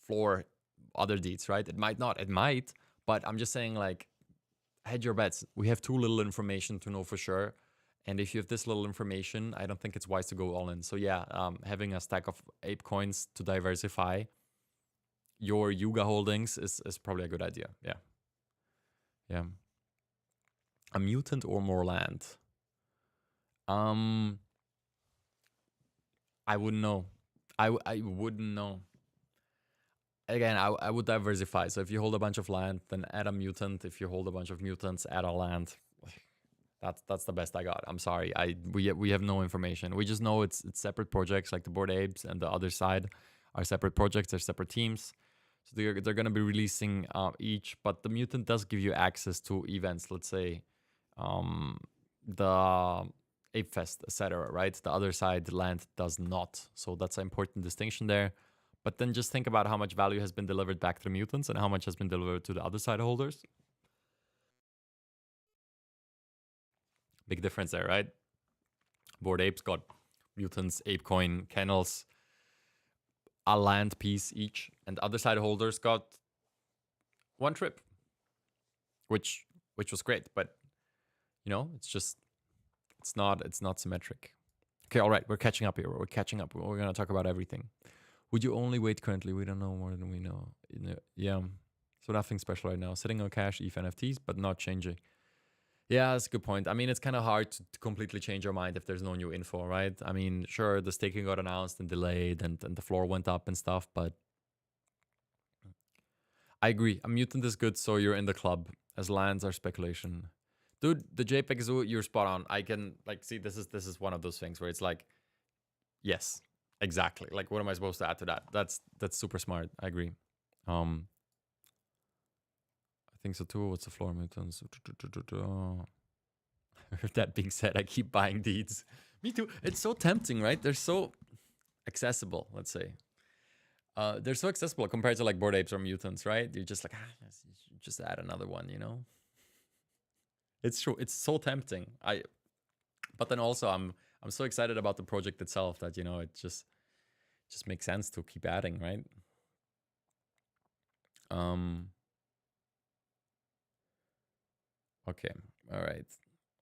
floor other deeds, right? It might not, it might, but I'm just saying, like, hedge your bets. We have too little information to know for sure. And if you have this little information, I don't think it's wise to go all in. So yeah, having a stack of Ape coins to diversify your Yuga holdings is probably a good idea. Yeah. Yeah. A mutant or more land? I wouldn't know. I wouldn't know. Again, I would diversify. So if you hold a bunch of land, then add a mutant. If you hold a bunch of mutants, add a land. That's the best I got. I'm sorry. We have no information. We just know it's separate projects, like the Bored Apes and the Otherside are separate projects. They're separate teams. So they're going to be releasing each. But the mutant does give you access to events. Let's say the Ape Fest, etc. Right? The Otherside land does not. So that's an important distinction there. But then just think about how much value has been delivered back to the mutants and how much has been delivered to the Otherside holders. Big difference there, right? Bored Apes got mutants, Ape Coin, kennels, a land piece each, and Otherside holders got 1 trip, which was great, but you know, it's not symmetric. Okay, all right, we're catching up here. We're catching up. We're gonna talk about everything. Would you only wait currently? We don't know more than we know. Yeah, so nothing special right now. Sitting on cash, ETH, NFTs, but not changing. Yeah, that's a good point. I mean, it's kind of hard to completely change your mind if there's no new info, right? I mean, sure, the staking got announced and delayed and the floor went up and stuff, but I agree. A mutant is good, so you're in the club, as lands are speculation. Dude, the JPEG Zoo, you're spot on. I can, like, see, this is one of those things where it's like, yes, exactly. Like, what am I supposed to add to that? That's super smart. I agree. I think so too. What's the floor mutants? That being said, I keep buying deeds. Me too. It's so tempting, right? They're so accessible, let's say. They're so accessible compared to like Bored Apes or mutants, right? You're just like, just add another one, you know? It's true. It's so tempting. But then also I'm so excited about the project itself that, you know, it just makes sense to keep adding, right? Okay. All right.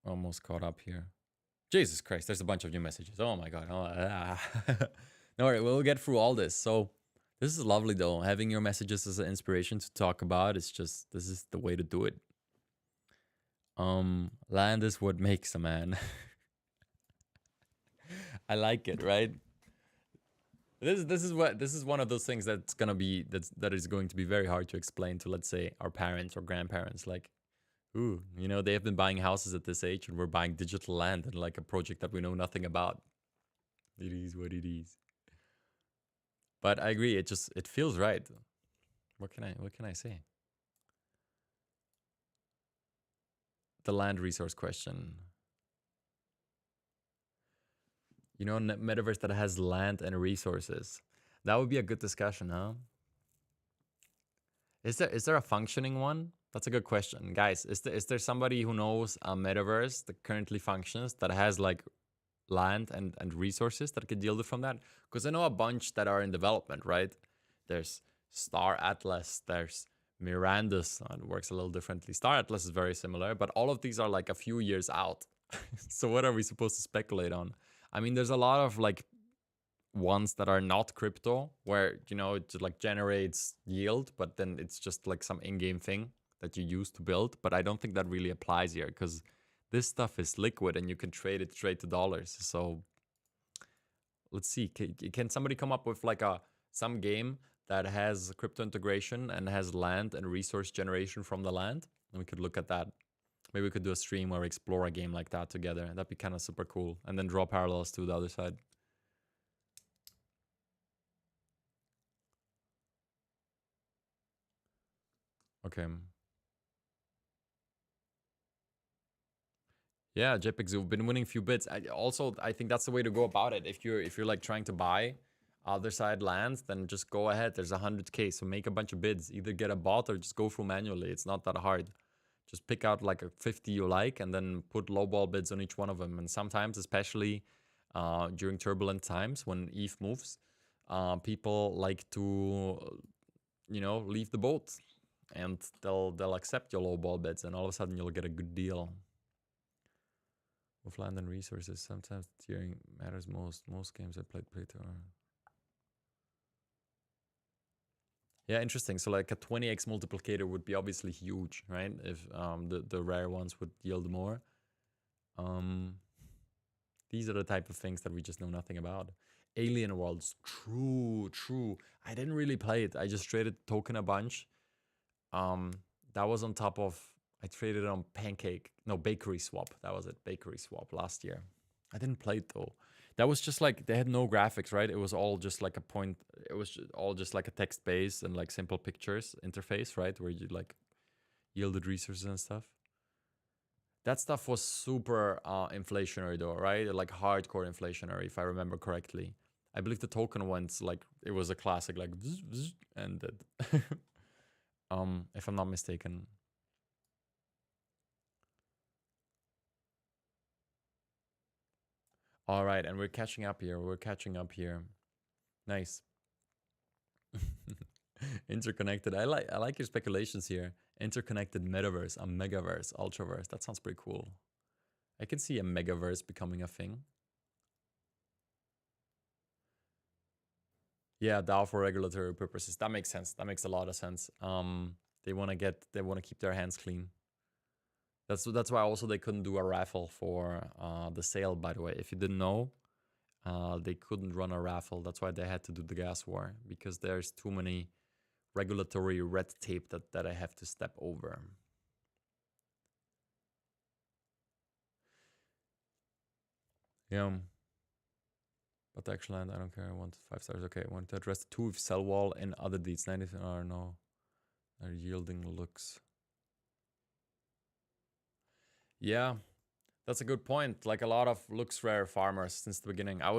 Almost caught up here. Jesus Christ, there's a bunch of new messages. Oh my god. No worry, we'll get through all this. So this is lovely though. Having your messages as an inspiration to talk about. It's just, this is the way to do it. Land is what makes a man. I like it, right? This is one of those things that's gonna be that is going to be very hard to explain to, let's say, our parents or grandparents. Like, ooh, you know, they have been buying houses at this age, and we're buying digital land and like a project that we know nothing about. It is what it is. But I agree, it feels right. What can I say? The land resource question. You know, metaverse that has land and resources. That would be a good discussion, huh? Is there a functioning one? That's a good question. Guys, is there somebody who knows a metaverse that currently functions that has like land and resources that could yield from that? Because I know a bunch that are in development, right? There's Star Atlas, there's Miranda's, it works a little differently. Star Atlas is very similar, but all of these are like a few years out. So what are we supposed to speculate on? I mean, there's a lot of like ones that are not crypto where, you know, it like generates yield, but then it's just like some in-game thing that you use to build. But I don't think that really applies here because this stuff is liquid and you can trade it straight to dollars. So let's see, can somebody come up with like some game that has crypto integration and has land and resource generation from the land? And we could look at that. Maybe we could do a stream where we explore a game like that together. That'd be kind of super cool. And then draw parallels to the other side. Okay. Yeah, JPEGs, you've been winning a few bits. I think that's the way to go about it. If you're like trying to buy Otherside lands, then just go ahead. There's 100K, so make a bunch of bids. Either get a bot or just go through manually. It's not that hard. Just pick out like a 50 you like and then put lowball bids on each one of them. And sometimes, especially during turbulent times when ETH moves, people like to, you know, leave the boat, and they'll accept your lowball bids, and all of a sudden you'll get a good deal. With land and resources, sometimes tiering matters most. Most games I played play to. Yeah, interesting. So like a 20x multiplicator would be obviously huge, right? If the rare ones would yield more. These are the type of things that we just know nothing about. Alien Worlds, true. I didn't really play it. I just traded token a bunch. That was on top of, I traded on Bakery Swap. That was it, Bakery Swap last year. I didn't play it though. That was just like, they had no graphics, right? It was all just like a point. It was all just like a text base and like simple pictures interface, right? Where you like yielded resources and stuff. That stuff was super inflationary though, right? Like hardcore inflationary, if I remember correctly. I believe the token went like, it was a classic, like, ended. If I'm not mistaken. All right, and we're catching up here. Nice. Interconnected. I like your speculations here. Interconnected metaverse, a megaverse, ultraverse. That sounds pretty cool. I can see a megaverse becoming a thing. Yeah, DAO for regulatory purposes. That makes sense. That makes a lot of sense. They want to keep their hands clean. That's why also they couldn't do a raffle for the sale, by the way. If you didn't know, they couldn't run a raffle. That's why they had to do the gas war, because there's too many regulatory red tape that I have to step over. Yeah. But actually, I don't care. I want 5 stars. Okay, I want to address the 2 with sell wall and other deeds. 90 are no. They're yielding looks. Yeah, that's a good point. Like a lot of looks rare farmers since the beginning. I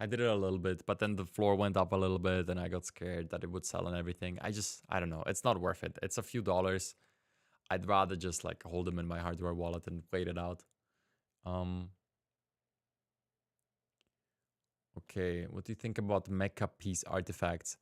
did it a little bit, but then the floor went up a little bit and I got scared that it would sell and everything. I don't know. It's not worth it. It's a few dollars. I'd rather just like hold them in my hardware wallet and wait it out. Okay, what do you think about mecha piece artifacts?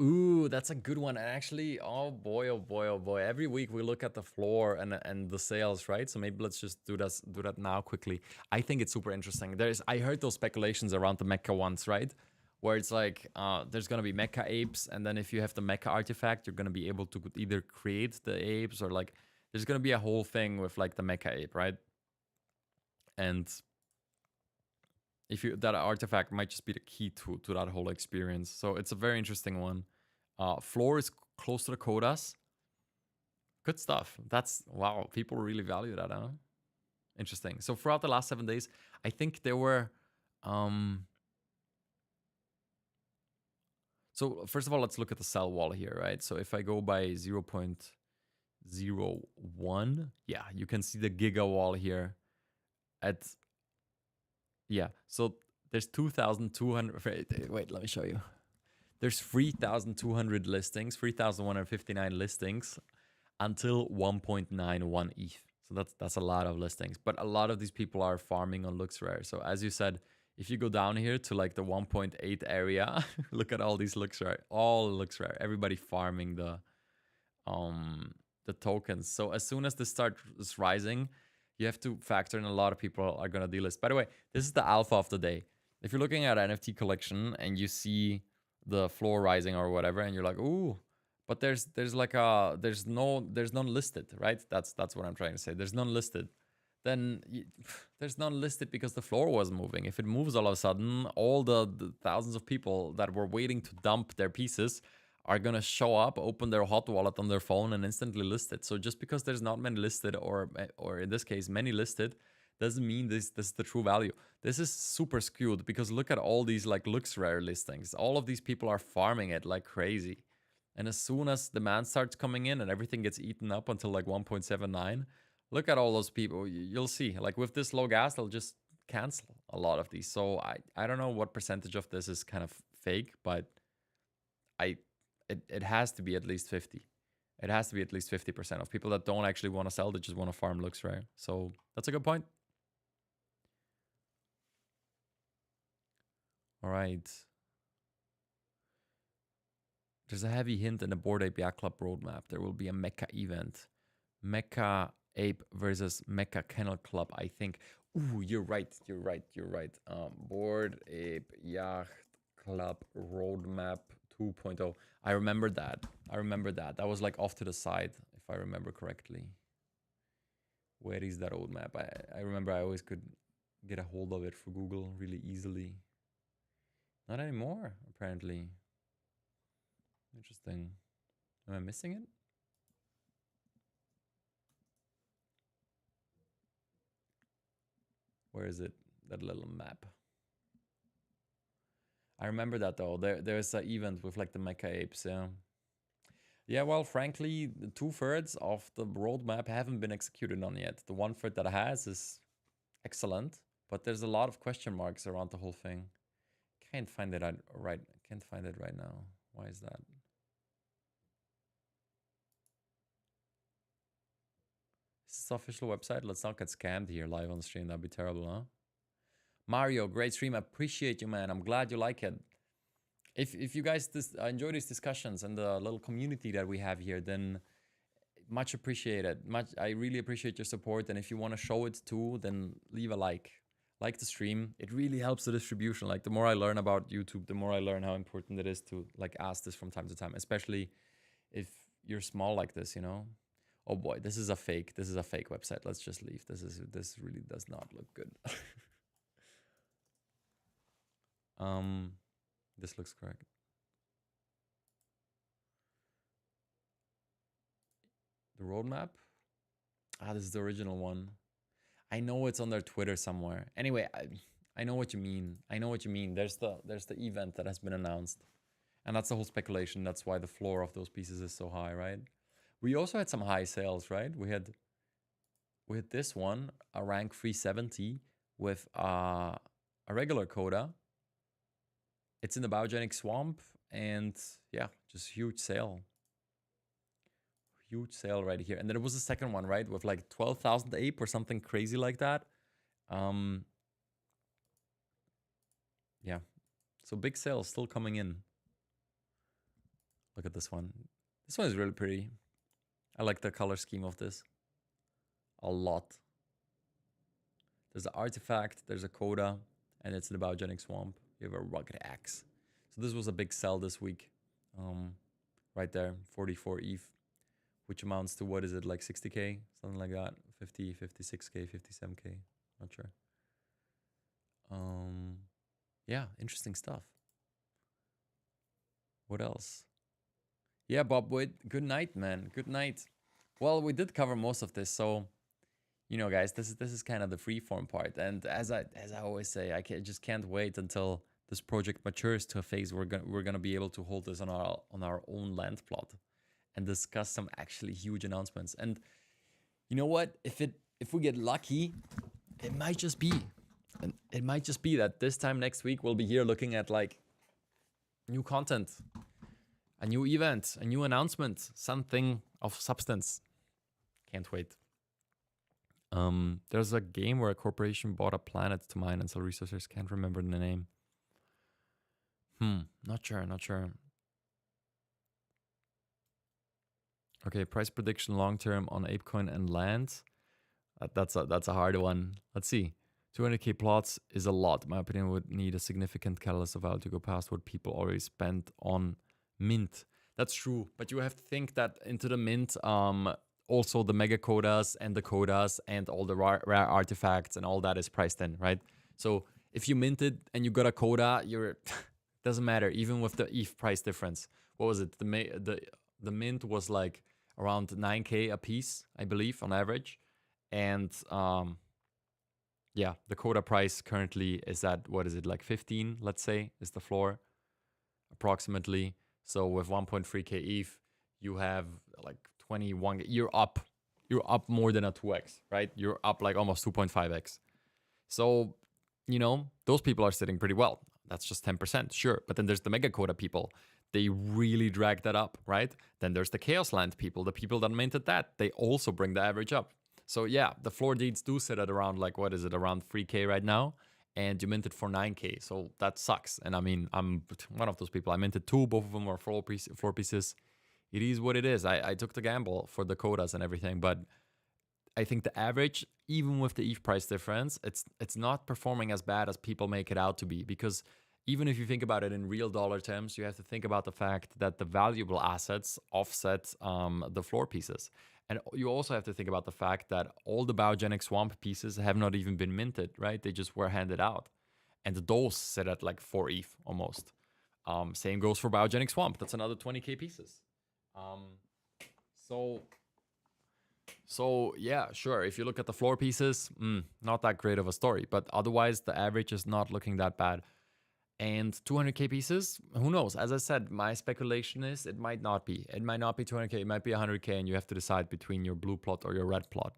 Ooh, that's a good one. And actually, oh boy, oh boy, oh boy. Every week we look at the floor and the sales, right? So maybe let's just do that now quickly. I think it's super interesting. I heard those speculations around the mecha ones, right? Where it's like there's gonna be mecha apes, and then if you have the mecha artifact, you're gonna be able to either create the apes or like there's gonna be a whole thing with like the mecha ape, right? And if you that artifact might just be the key to that whole experience. So it's a very interesting one. Floor is close to the quotas. Good stuff. That's wow. People really value that, huh? Interesting. So throughout the last 7 days, I think there were. So first of all, let's look at the sell wall here, right? So if I go by 0.01, yeah, you can see the giga wall here. So there's 2,200. Wait, let me show you. There's 3,200 listings, 3,159 listings until 1.91 ETH. So that's a lot of listings. But a lot of these people are farming on LooksRare. So as you said, if you go down here to like the 1.8 area, look at all these LooksRare, all LooksRare, everybody farming the tokens. So as soon as this starts rising, you have to factor in a lot of people are going to delist. By the way, this is the alpha of the day. If you're looking at NFT collection and you see the floor rising or whatever, and you're like, ooh, but there's none listed, right? That's what I'm trying to say. There's none listed. Then there's none listed because the floor was moving. If it moves all of a sudden, all the thousands of people that were waiting to dump their pieces are gonna show up, open their hot wallet on their phone, and instantly list it. So just because there's not many listed, or in this case many listed, doesn't mean this is the true value. This is super skewed because look at all these like LooksRare listings. All of these people are farming it like crazy. And as soon as demand starts coming in and everything gets eaten up until like 1.79, look at all those people. You'll see, like with this low gas, they'll just cancel a lot of these. So I don't know what percentage of this is kind of fake, but it has to be at least 50. It has to be at least 50% of people that don't actually want to sell, they just want to farm LooksRare. So that's a good point. All right. There's a heavy hint in the Bored Ape Yacht Club roadmap. There will be a Mecha event. Mecha Ape versus Mecha Kennel Club, I think. Ooh, you're right. Bored Ape Yacht Club roadmap 2.0. I remember that. That was like off to the side, if I remember correctly. Where is that roadmap? I remember I always could get a hold of it for Google really easily. Not anymore, apparently. Interesting. Am I missing it? Where is it? That little map. I remember that though. There's an event with like the mecha apes, yeah. Yeah, well, frankly, the 2/3 of the roadmap haven't been executed on yet. The 1/3 that has is excellent, but there's a lot of question marks around the whole thing. Can't find it right. Can't find it right now. Why is that? Is this the official website? Let's not get scammed here live on stream. That'd be terrible, huh? Mario, great stream. I appreciate you, man. I'm glad you like it. If you guys enjoy these discussions and the little community that we have here, then much appreciated. I really appreciate your support. And if you want to show it too, then leave a like. Like the stream. It really helps the distribution. Like the more I learn about YouTube, the more I learn how important it is to like ask this from time to time, especially if you're small like this, you know? Oh boy, this is a fake website. Let's just leave. This really does not look good. This looks correct. The roadmap? Ah, this is the original one. I know it's on their Twitter somewhere. Anyway, I know what you mean. There's the event that has been announced. And that's the whole speculation. That's why the floor of those pieces is so high, right? We also had some high sales, right? We had this one, a rank 370 with a regular coda. It's in the biogenic swamp, and yeah, just huge sale. Huge sale right here. And then there was a second one, right? With like 12,000 ape or something crazy like that. Yeah. So big sales still coming in. Look at this one. This one is really pretty. I like the color scheme of this a lot. There's an artifact, there's a coda, and it's the biogenic swamp. You have a rugged axe. So this was a big sell this week. Right there, 44 ETH, which amounts to, what is it, like 60K? Something like that. 50, 56K, 57K. Not sure. Yeah, interesting stuff. What else? Yeah, Bob Wood, good night, man. Good night. Well, we did cover most of this, so you know, guys, this is kind of the freeform part. And as I always say, I just can't wait until this project matures to a phase where we're gonna be able to hold this on our own land plot and discuss some actually huge announcements. And you know what? If we get lucky, it might just be that this time next week we'll be here looking at like new content, a new event, a new announcement, something of substance. Can't wait. There's a game where a corporation bought a planet to mine and sell resources. Can't remember the name. Not sure. Okay, price prediction long term on ApeCoin and land. That's a hard one. Let's see. 200K plots is a lot. In my opinion, would need a significant catalyst of value to go past what people already spent on mint. That's true, but you have to think that into the mint, also the mega codas and the codas and all the rare artifacts and all that is priced in, right? So if you minted and you got a coda, you're doesn't matter, even with the ETH price difference. What was it? The mint was like around 9K a piece, I believe, on average. And yeah, the coda price currently is at, what is it, like 15, let's say, is the floor, approximately. So with 1.3K ETH, you have like 21, you're up more than a 2x, right? You're up like almost 2.5x. So, you know, those people are sitting pretty well. That's just 10%, sure. But then there's the mega coda people. They really drag that up, right? Then there's the Chaos Land people, the people that minted that. They also bring the average up. So yeah, the floor deeds do sit at around like, what is it, around 3K right now? And you minted for 9K, so that sucks. And I mean, I'm one of those people. I minted two, both of them were floor pieces. It is what it is. I took the gamble for the codas and everything, but I think the average, even with the ETH price difference, it's not performing as bad as people make it out to be. Because even if you think about it in real dollar terms, you have to think about the fact that the valuable assets offset the floor pieces. And you also have to think about the fact that all the biogenic swamp pieces have not even been minted, right? They just were handed out. And those sit at like 4 ETH almost. Same goes for biogenic swamp. That's another 20K pieces. So yeah, sure. If you look at the floor pieces, not that great of a story. But otherwise, the average is not looking that bad. And 200K pieces, who knows? As I said, my speculation is it might not be. It might not be 200K. It might be 100K, and you have to decide between your blue plot or your red plot.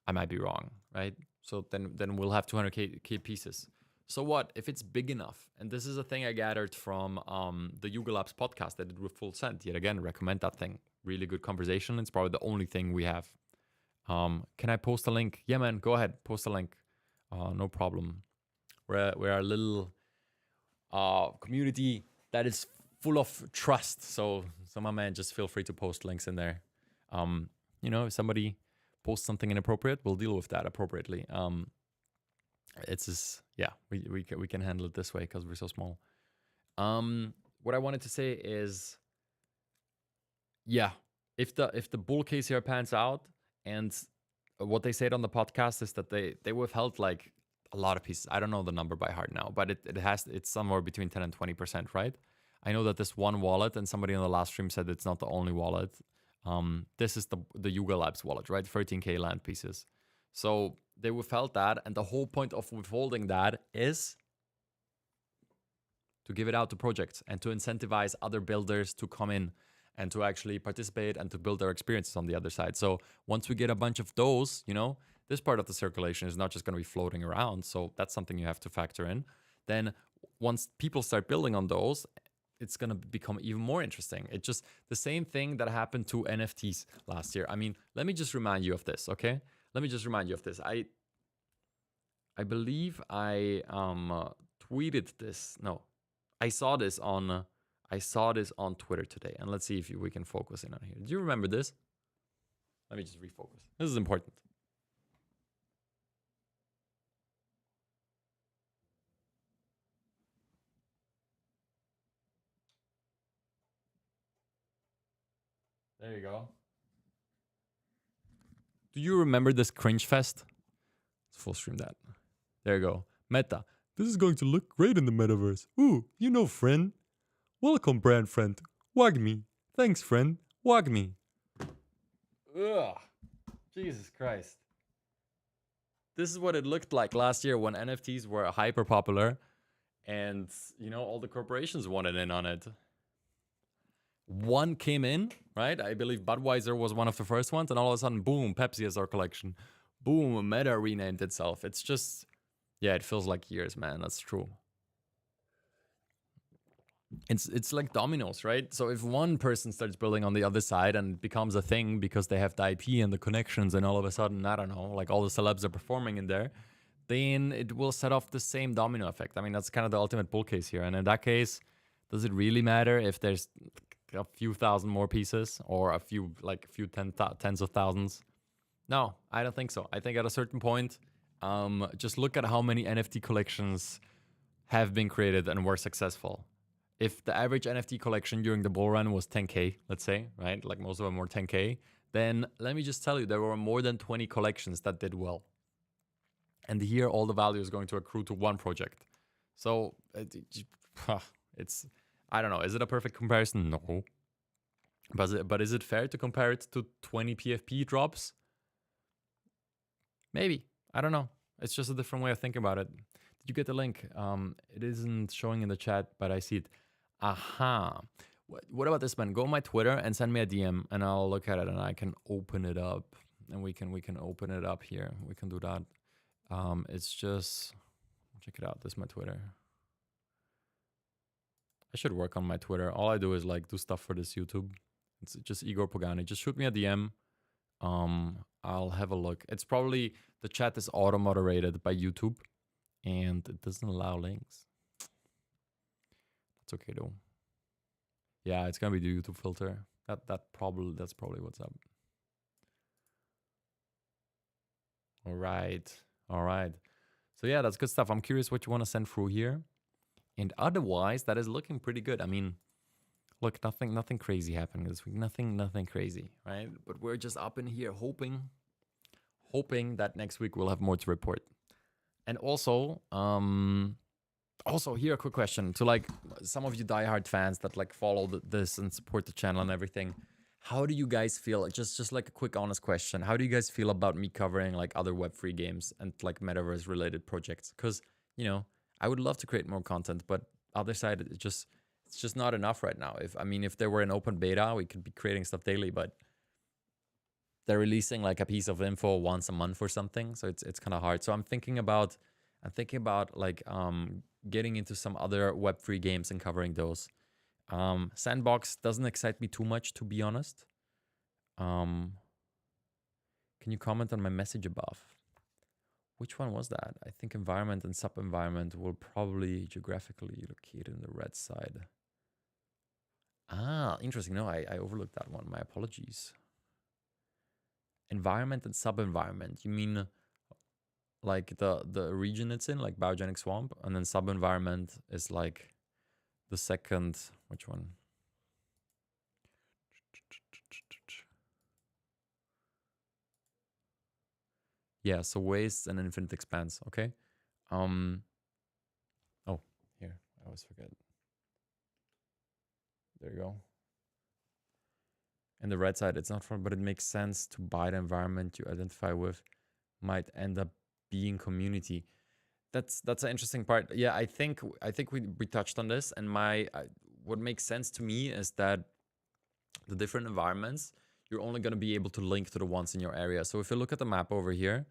I might be wrong, right? So then we'll have 200K pieces. So what if it's big enough? And this is a thing I gathered from the Hugo Labs podcast I did with Full Send. Yet again, recommend that thing. Really good conversation. It's probably the only thing we have. Can I post a link? Yeah, man, go ahead. Post a link. No problem. We're a little community that is full of trust. So my man, just feel free to post links in there. You know, if somebody posts something inappropriate, we'll deal with that appropriately. It's just, yeah, we can handle it this way because we're so small. What I wanted to say is, yeah, if the bull case here pans out, and what they said on the podcast is that they withheld like a lot of pieces. I don't know the number by heart now, but it's somewhere between 10 and 20%, right? I know that this one wallet, and somebody on the last stream said it's not the only wallet. This is the Yuga Labs wallet, right? 13K land pieces. So they withheld that, and the whole point of withholding that is to give it out to projects and to incentivize other builders to come in and to actually participate and to build their experiences on the other side. So once we get a bunch of those, you know, this part of the circulation is not just going to be floating around. So that's something you have to factor in. Then once people start building on those, it's going to become even more interesting. It's just the same thing that happened to NFTs last year. I mean, let me just remind you of this, okay? Let me just remind you of this. I believe I tweeted this. No, I saw this on I saw this on Twitter today, and let's see if we can focus in on here. Do you remember this? Let me just refocus. This is important. There you go. Do you remember this cringe fest? Let's full stream that. There you go. Meta. This is going to look great in the metaverse. Ooh, you know, friend. Welcome, brand friend. Wag me. Thanks, friend. Wag me. Ugh. Jesus Christ. This is what it looked like last year when NFTs were hyper popular and, you know, all the corporations wanted in on it. One came in, right? I believe Budweiser was one of the first ones, and all of a sudden, boom, Pepsi has our collection. Boom, Meta renamed itself. It's just, yeah, it feels like years, man. That's true. It's like dominoes, right? So if one person starts building on the other side and it becomes a thing because they have the IP and the connections, and all of a sudden, I don't know, like all the celebs are performing in there, then it will set off the same domino effect. I mean, that's kind of the ultimate bull case here. And in that case, does it really matter if there's a few thousand more pieces or a few tens of thousands? No, I don't think so. I think at a certain point, just look at how many NFT collections have been created and were successful. If the average NFT collection during the bull run was 10K, let's say, right? Like most of them were 10K, then let me just tell you, there were more than 20 collections that did well. And here, all the value is going to accrue to one project. So it's, I don't know. Is it a perfect comparison? No. But is it fair to compare it to 20 PFP drops? Maybe. I don't know. It's just a different way of thinking about it. Did you get the link? It isn't showing in the chat, but I see it. Aha. What about this, man? Go on my Twitter and send me a DM, and I'll look at it, and I can open it up. And we can open it up here. We can do that. It's just, check it out. This is my Twitter. I should work on my Twitter. All I do is like do stuff for this YouTube. It's just Igor Pogani. Just shoot me a DM. I'll have a look. It's probably, the chat is auto-moderated by YouTube, and it doesn't allow links. That's okay though. Yeah, it's gonna be the YouTube filter. That's probably what's up. All right. So yeah, that's good stuff. I'm curious what you want to send through here. And otherwise, that is looking pretty good. I mean, look, nothing crazy happening this week. Nothing crazy, right? But we're just up in here hoping that next week we'll have more to report. And also here, a quick question to like some of you diehard fans that like follow this and support the channel and everything. How do you guys feel? Just like a quick honest question. How do you guys feel about me covering like other Web3 games and like Metaverse related projects? Because, you know, I would love to create more content, but Otherside, it's just not enough right now. If there were an open beta, we could be creating stuff daily, but they're releasing like a piece of info once a month or something. So it's kind of hard. So I'm thinking about like getting into some other Web3 games and covering those. Sandbox doesn't excite me too much, to be honest. Can you comment on my message above? Which one was that? I think environment and sub-environment will probably geographically locate in the red side. Ah, interesting. No, I overlooked that one. My apologies. Environment and sub-environment. You mean like the region it's in, like biogenic swamp, and then sub-environment is like the second, which one? Yeah, so waste and infinite expanse, okay? Oh, here, I always forget. There you go. And the red side, it's not fun, but it makes sense to buy the environment you identify with might end up being community. That's an interesting part. Yeah, I think we touched on this, and what makes sense to me is that the different environments, you're only going to be able to link to the ones in your area. So if you look at the map over here,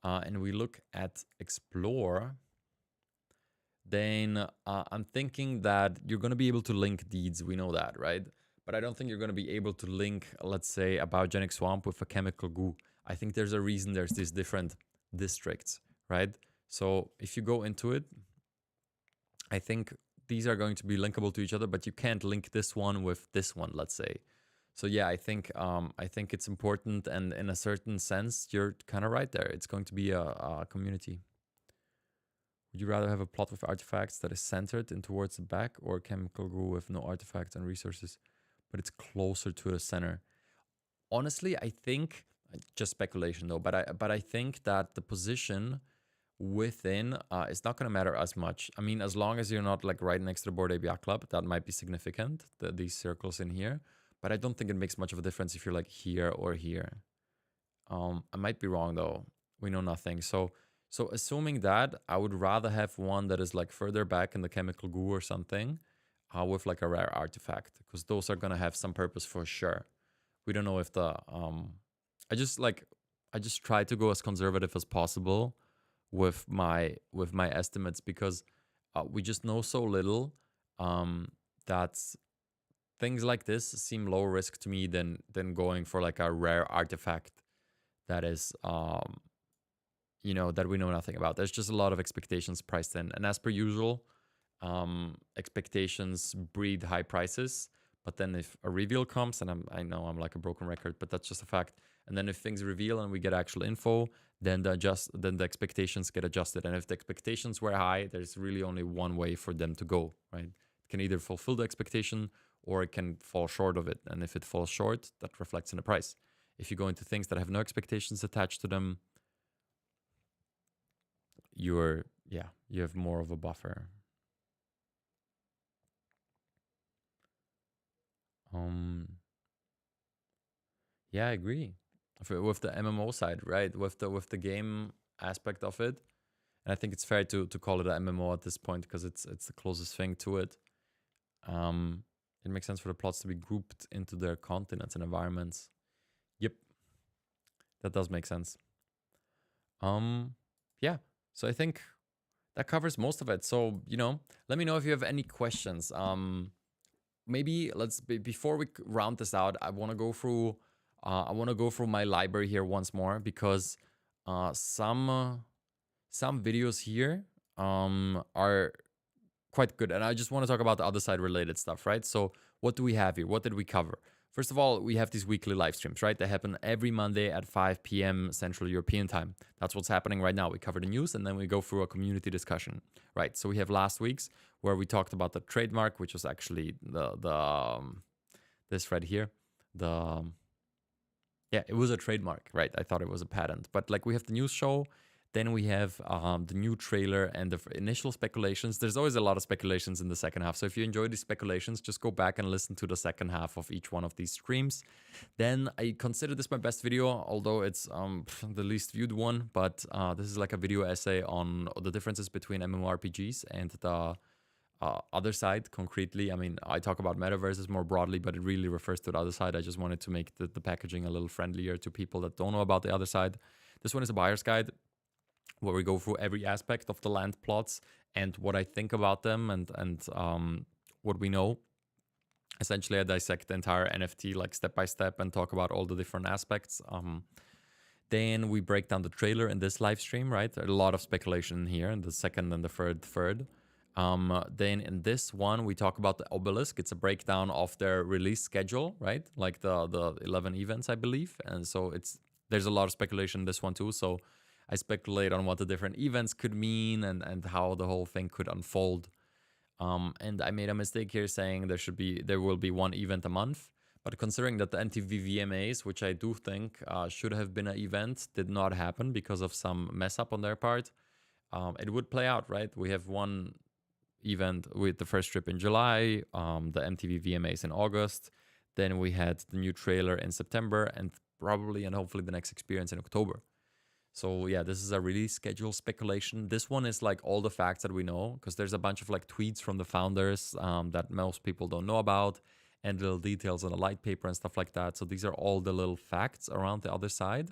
and we look at explore, then I'm thinking that you're going to be able to link deeds. We know that, right? But I don't think you're going to be able to link, let's say, a biogenic swamp with a chemical goo. I think there's a reason there's these different districts, right? So if you go into it, I think these are going to be linkable to each other, but you can't link this one with this one, let's say. So yeah, I think it's important, and in a certain sense, you're kind of right there. It's going to be a community. Would you rather have a plot with artifacts that is centered in towards the back, or a chemical glue with no artifacts and resources, but it's closer to the center? Honestly, I think, just speculation though, but I think that the position within is not going to matter as much. I mean, as long as you're not like right next to the Bored Ape Yacht Club, that might be significant, these circles in here. But I don't think it makes much of a difference if you're like here or here. I might be wrong though. We know nothing. So assuming that, I would rather have one that is like further back in the chemical goo or something with like a rare artifact, because those are going to have some purpose for sure. We don't know if the... I just try to go as conservative as possible with my estimates, because we just know so little that things like this seem low risk to me than going for like a rare artifact that is you know, that we know nothing about. There's just a lot of expectations priced in, and as per usual, expectations breed high prices. But then if a reveal comes, and I know I'm like a broken record, but that's just a fact. And then if things reveal and we get actual info, then the expectations get adjusted. And if the expectations were high, there's really only one way for them to go, right? It can either fulfill the expectation or it can fall short of it. And if it falls short, that reflects in the price. If you go into things that have no expectations attached to them, you have more of a buffer. Yeah, I agree. With the MMO side, right? With the game aspect of it, and I think it's fair to call it an MMO at this point, because it's the closest thing to it. It makes sense for the plots to be grouped into their continents and environments. Yep, that does make sense. Yeah. So I think that covers most of it. So, you know, let me know if you have any questions. Maybe before we round this out, I want to go through my library here once more, because some videos here are quite good, and I just want to talk about the other side related stuff, right? So what do we have here? What did we cover? First of all, we have these weekly live streams, right? They happen every Monday at 5 p.m. Central European time. That's what's happening right now. We cover the news, and then we go through a community discussion, right? So we have last week's where we talked about the trademark, which was actually this right here. Yeah, it was a trademark, right? I thought it was a patent. But like, we have the news show, then we have the new trailer and the initial speculations. There's always a lot of speculations in the second half. So if you enjoy these speculations, just go back and listen to the second half of each one of these streams. Then I consider this my best video, although it's the least viewed one. But this is like a video essay on the differences between MMORPGs and the other side concretely. I mean, I talk about metaverses more broadly, but it really refers to the other side. I just wanted to make the packaging a little friendlier to people that don't know about the other side. This one is a buyer's guide, where we go through every aspect of the land plots and what I think about them and what we know. Essentially, I dissect the entire NFT like step by step and talk about all the different aspects. Then we break down the trailer in this live stream, right? There's a lot of speculation here in the second and the third. Then in this one, we talk about the obelisk. It's a breakdown of their release schedule, right? Like the 11 events, I believe. And so there's a lot of speculation in this one too. So I speculate on what the different events could mean and how the whole thing could unfold. And I made a mistake here saying there will be one event a month. But considering that the NTV VMAs, which I do think should have been an event, did not happen because of some mess up on their part, it would play out, right? We have one event with the first trip in July, the MTV VMAs in August. Then we had the new trailer in September, and probably and hopefully the next experience in October. So yeah, this is a release schedule speculation. This one is like all the facts that we know, because there's a bunch of like tweets from the founders that most people don't know about, and little details on the light paper and stuff like that. So these are all the little facts around the other side.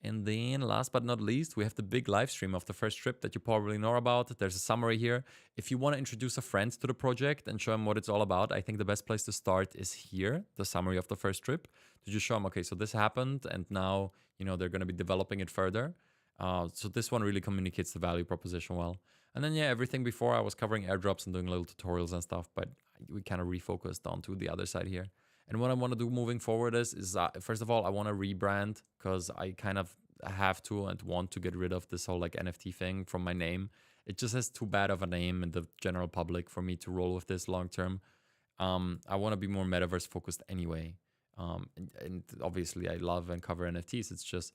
And then last but not least, we have the big live stream of the first trip that you probably know about. There's a summary here. If you want to introduce a friend to the project and show them what it's all about, I think the best place to start is here, the summary of the first trip, to just show them, okay, so this happened, and now, you know, they're going to be developing it further. So this one really communicates the value proposition well. And then, yeah, everything before I was covering airdrops and doing little tutorials and stuff, but we kind of refocused onto the other side here. And what I want to do moving forward is first of all, I want to rebrand because I kind of have to and want to get rid of this whole like NFT thing from my name. It just has too bad of a name in the general public for me to roll with this long term. I want to be more metaverse focused anyway. And obviously I love and cover NFTs. It's just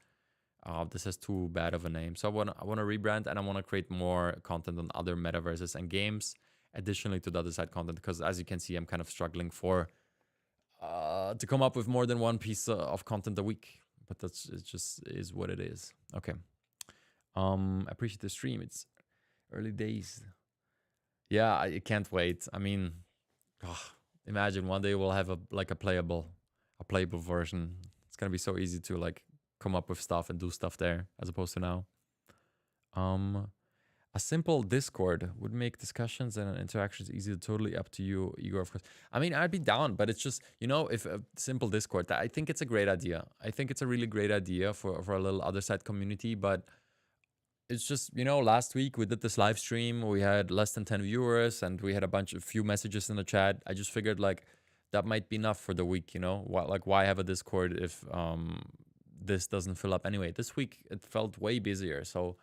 this has too bad of a name. So I want to rebrand, and I want to create more content on other metaverses and games, additionally to the other side content, because as you can see, I'm kind of struggling for to come up with more than one piece of content a week. But it just is what it is. Okay. Appreciate the stream. It's early days. Yeah, I can't wait. I mean, imagine one day we'll have a playable version. It's gonna be so easy to like come up with stuff and do stuff there as opposed to now. A simple Discord would make discussions and interactions easier. Totally up to you, Igor, of course. I mean, I'd be down, but it's just, you know, if a simple Discord, I think it's a great idea. I think it's a really great idea for a little other side community, but it's just, you know, last week we did this live stream. We had less than 10 viewers and we had a few messages in the chat. I just figured like that might be enough for the week, you know? Why have a Discord if this doesn't fill up anyway? This week it felt way busier. So,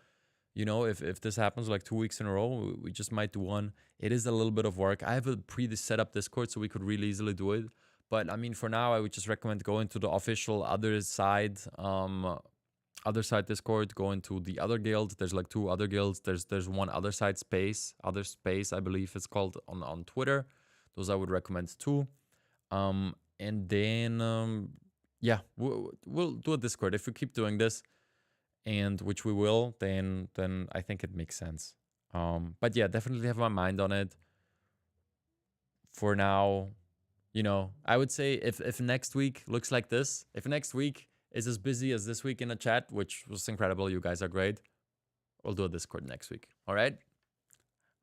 you know, if this happens like 2 weeks in a row, we just might do one. It is a little bit of work. I have a set up Discord so we could really easily do it. But I mean, for now, I would just recommend going to the official Otherside Discord, go into the other guild. There's like 2 other guilds. There's one Otherside space, I believe it's called on Twitter. Those I would recommend too. And then yeah, we'll do a Discord if we keep doing this, and which we will. Then I think it makes sense. But yeah, definitely have my mind on it. For now, you know, I would say if next week looks like this, if next week is as busy as this week in the chat, which was incredible, you guys are great, we'll do a Discord next week. All right?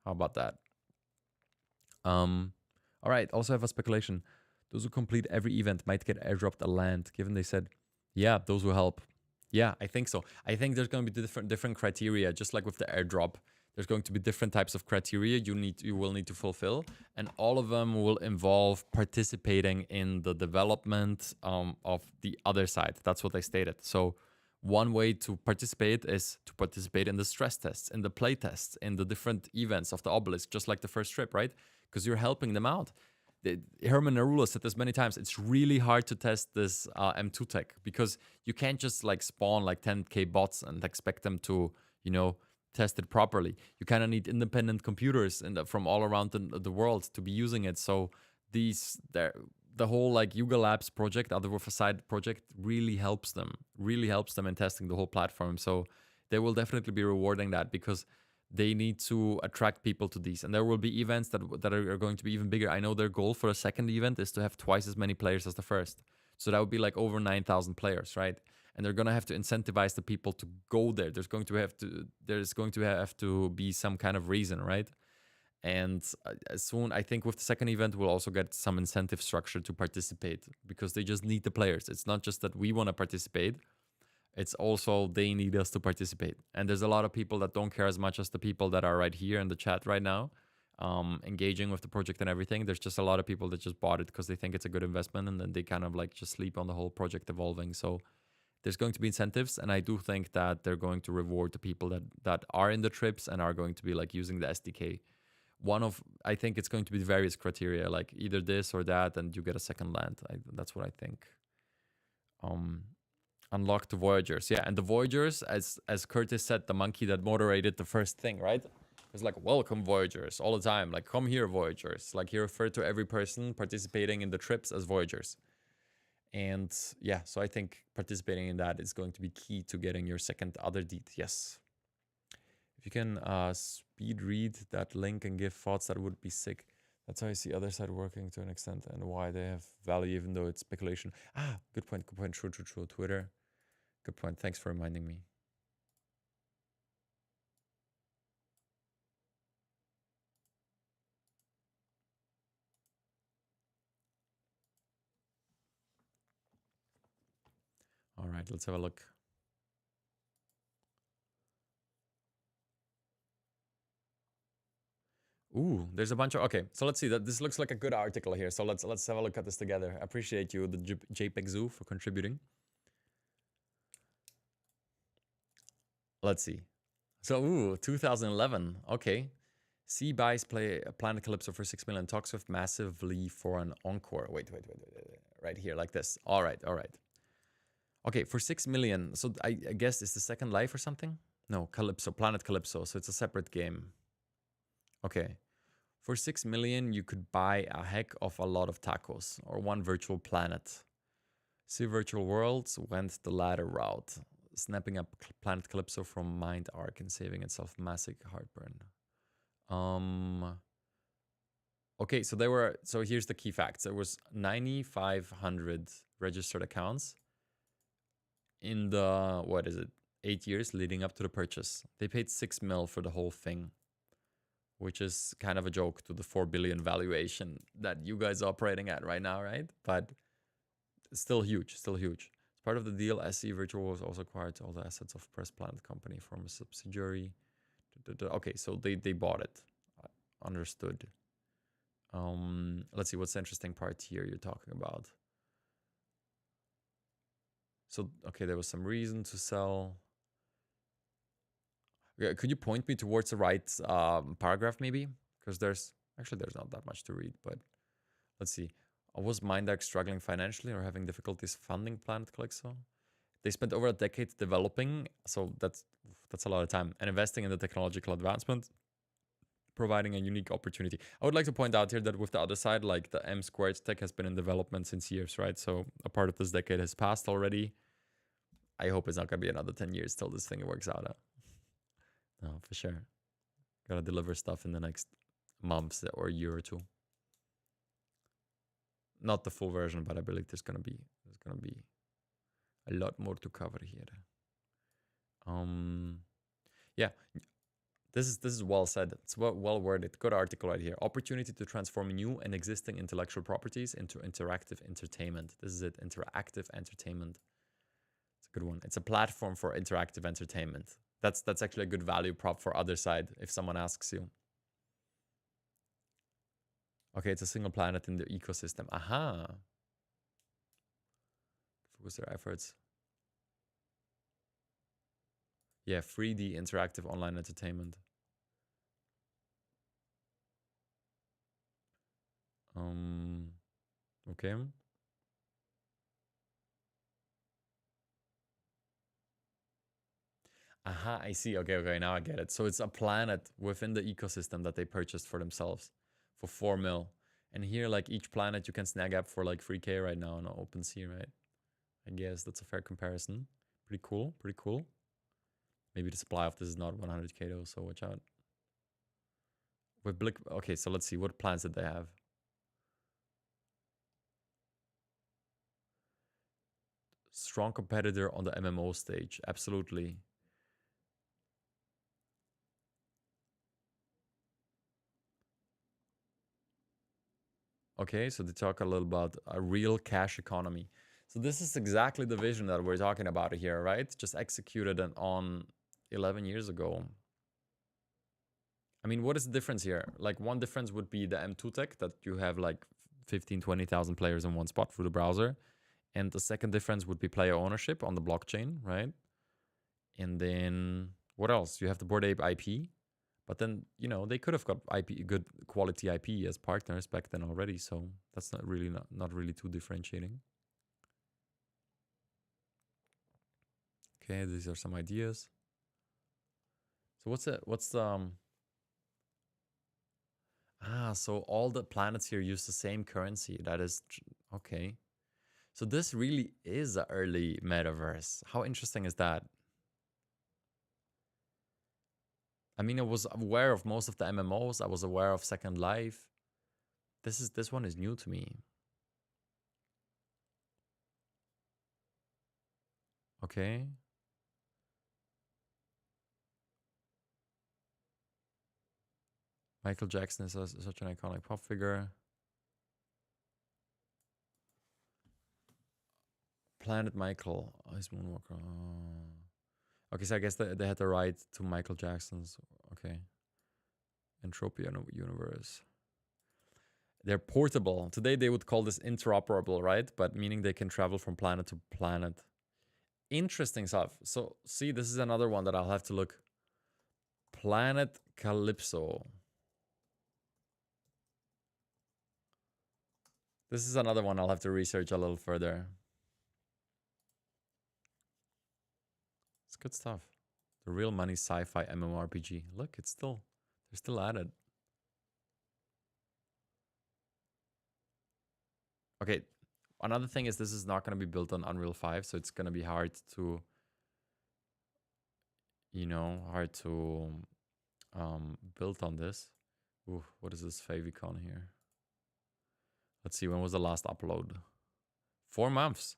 How about that? All right. Also have a speculation. Those who complete every event might get airdropped a land, given they said, yeah, those will help. Yeah, I think so. I think there's going to be different criteria, just like with the airdrop. There's going to be different types of criteria you will need to fulfill, and all of them will involve participating in the development of the other side. That's what I stated. So one way to participate is to participate in the stress tests, in the play tests, in the different events of the obelisk, just like the first trip, right? Because you're helping them out. Herman Narula said this many times. It's really hard to test this M2 tech because you can't just like spawn like 10k bots and expect them to, you know, test it properly. You kind of need independent computers from all around the world to be using it. So the whole like Yuga Labs project, Otherside project, really helps them in testing the whole platform. So they will definitely be rewarding that because they need to attract people to these. And there will be events that are going to be even bigger. I know their goal for a second event is to have twice as many players as the first. So that would be like over 9,000 players, right? And they're going to have to incentivize the people to go there. There's going to have to be some kind of reason, right? And soon, I think with the second event, we'll also get some incentive structure to participate because they just need the players. It's not just that we want to participate. It's also they need us to participate. And there's a lot of people that don't care as much as the people that are right here in the chat right now, engaging with the project and everything. There's just a lot of people that just bought it because they think it's a good investment, and then they kind of like just sleep on the whole project evolving. So there's going to be incentives, and I do think that they're going to reward the people that are in the trips and are going to be like using the SDK. I think it's going to be various criteria, like either this or that, and you get a second land. That's what I think. Unlock the Voyagers. Yeah, and the Voyagers, as Curtis said, the monkey that moderated the first thing, right? It's like, welcome Voyagers all the time. Like, come here, Voyagers. Like, he referred to every person participating in the trips as Voyagers. And yeah, so I think participating in that is going to be key to getting your second other deed. Yes. If you can speed read that link and give thoughts, that would be sick. That's how I see Otherside working to an extent and why they have value, even though it's speculation. Ah, good point. Good point. True. Twitter. Good point. Thanks for reminding me. All right, let's have a look. Ooh, there's a bunch of, okay, so let's see that this looks like a good article here. So let's have a look at this together. I appreciate you, the JPEG Zoo, for contributing. Let's see. So, ooh, 2011. Okay. C buys Planet Calypso for 6 million. Talks with massively for an encore. Wait. Right here, like this. All right. Okay, for 6 million. So I guess it's the Second Life or something? No, Calypso, Planet Calypso. So it's a separate game. Okay. For 6 million, you could buy a heck of a lot of tacos or one virtual planet. See Virtual Worlds went the latter route, snapping up Planet Calypso from Mind Arc and saving itself massive heartburn. Okay, so here's the key facts. There was 9,500 registered accounts in the, 8 years leading up to the purchase. They paid 6 mil for the whole thing, which is kind of a joke to the 4 billion valuation that you guys are operating at right now, right? But it's still huge. As part of the deal, SE Virtual was also acquired all the assets of Press Planet Company from a subsidiary. Okay, so they bought it. Understood. Let's see, what's the interesting part here you're talking about? So, okay, there was some reason to sell. Yeah, could you point me towards the right paragraph maybe? Because there's not that much to read, but let's see. Was Mindark struggling financially or having difficulties funding Planet Calypso? They spent over a decade developing, so that's a lot of time, and investing in the technological advancement, providing a unique opportunity. I would like to point out here that with the other side, like the M squared tech has been in development since years, right? So a part of this decade has passed already. I hope it's not going to be another 10 years till this thing works out. No, for sure. Gotta deliver stuff in the next months or a year or two. Not the full version, but I believe there's gonna be a lot more to cover here. Yeah, this is well said. It's well worded. Good article right here. Opportunity to transform new and existing intellectual properties into interactive entertainment. This is it. Interactive entertainment. It's a good one. It's a platform for interactive entertainment. That's actually a good value prop for Otherside if someone asks you. Okay, it's a single planet in the ecosystem. Aha. Focus their efforts. Yeah, 3D interactive online entertainment. Okay. Aha, I see. Okay, now I get it. So it's a planet within the ecosystem that they purchased for themselves for 4 mil. And here, like each planet you can snag up for like 3K right now on OpenSea, right? I guess that's a fair comparison. Pretty cool. Maybe the supply of this is not 100K though, so watch out. With Blick, okay, so let's see, what plans did they have? Strong competitor on the MMO stage, absolutely. Okay, so they talk a little about a real cash economy. So this is exactly the vision that we're talking about here, right? Just executed on 11 years ago. I mean, what is the difference here? Like one difference would be the M2 tech, that you have like 15, 20,000 players in one spot through the browser. And the second difference would be player ownership on the blockchain, right? And then what else? You have the Bored Ape IP, but then, you know, they could have got IP, good quality IP as partners back then already. So that's not really too differentiating. Okay, these are some ideas. So what's the so all the planets here use the same currency. That is okay. So this really is an early metaverse. How interesting is that? I mean, I was aware of most of the MMOs. I was aware of Second Life. This one is new to me. Okay. Michael Jackson is such an iconic pop figure. Planet Michael. Oh, he's Moonwalker. Oh. Okay, so I guess they had the right to Michael Jackson's. Okay. Entropia universe. They're portable. Today they would call this interoperable, right? But meaning they can travel from planet to planet. Interesting stuff. So see, this is another one that I'll have to look. Planet Calypso. This is another one I'll have to research a little further. It's good stuff. The real money sci-fi MMORPG. Look, it's still, they're still at it. Okay, another thing is this is not going to be built on Unreal 5, so it's going to be hard to, you know, build on this. Ooh, what is this favicon here? Let's see, when was the last upload? 4 months.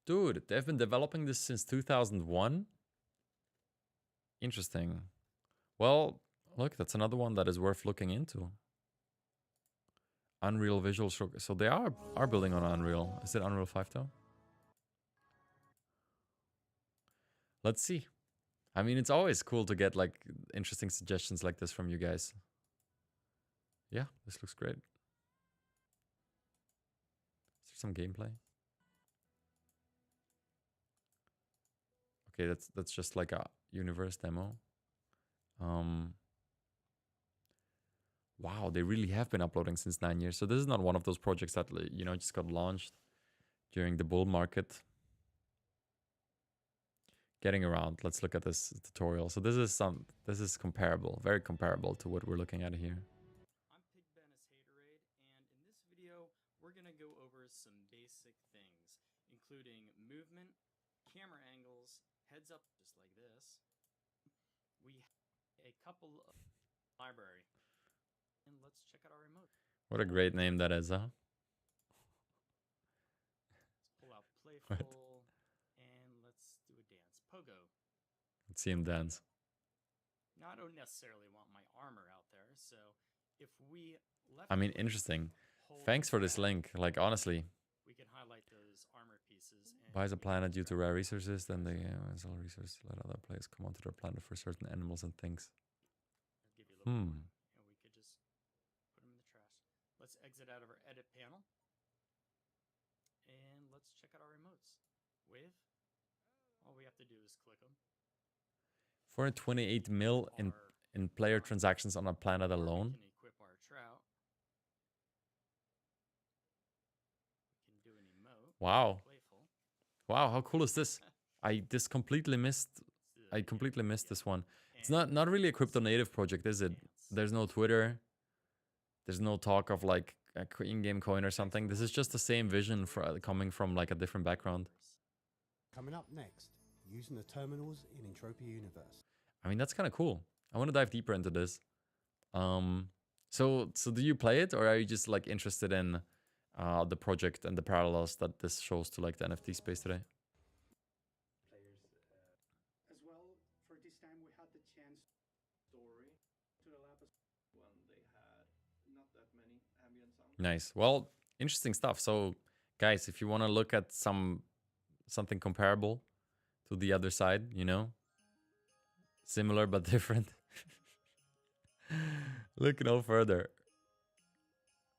Dude, they've been developing this since 2001? Interesting. Well, look, that's another one that is worth looking into. Unreal Visual Show. So they are building on Unreal. Is it Unreal 5 though? Let's see. I mean, it's always cool to get like interesting suggestions like this from you guys. Yeah, this looks great. Is there some gameplay? Okay, that's just like a universe demo. Wow, they really have been uploading since 9 years. So this is not one of those projects that, you know, just got launched during the bull market. Getting around, let's look at this tutorial. So this is comparable, very comparable to what we're looking at here. I'm Pigbennis Haterade, and in this video, we're gonna go over some basic things, including movement, camera angles, heads up just like this. We have a couple of library. And let's check out our remote. What a great name that is, huh? Let's pull out playful and let's do a dance. Pogo. Let's see him dance. Now I don't necessarily want my armor out there, so if we left, I mean, interesting. Thanks for this link. Like, honestly, we can highlight those armor pieces. Buys a planet due to rare resources, then they sell resources, let other players come onto their planet for certain animals and things. Give you a little more, and we could just put them in the trash. Let's exit out of our edit panel. And let's check out our remotes. With, all we have to do is click them. 428 mil in player transactions on a planet alone. We can equip our trout. We can do an emote. Wow. Playful. Wow, how cool is this? I completely missed this one. It's not really a crypto native project, is it? There's no Twitter. There's no talk of like a in-game coin or something. This is just the same vision coming from like a different background. Coming up next, using the terminals in Entropia Universe. I mean, that's kind of cool. I want to dive deeper into this. So do you play it, or are you just like interested in the project and the parallels that this shows to like the NFT space today? Players as well. For this time, we had the chance story to the lab when they had not that many ambient sounds. Nice. Well, interesting stuff. So, guys, if you want to look at something comparable to the other side, you know, similar but different, look no further.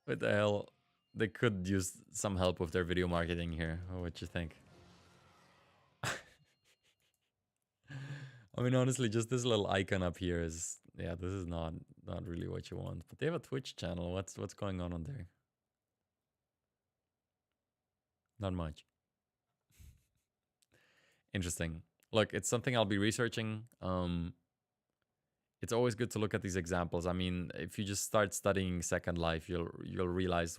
What the hell? They could use some help with their video marketing here. What you think? I mean, honestly, just this little icon up here is, yeah, this is not really what you want. But they have a Twitch channel. What's going on there? Not much. Interesting. Look, it's something I'll be researching. It's always good to look at these examples. I mean, if you just start studying Second Life, you'll realize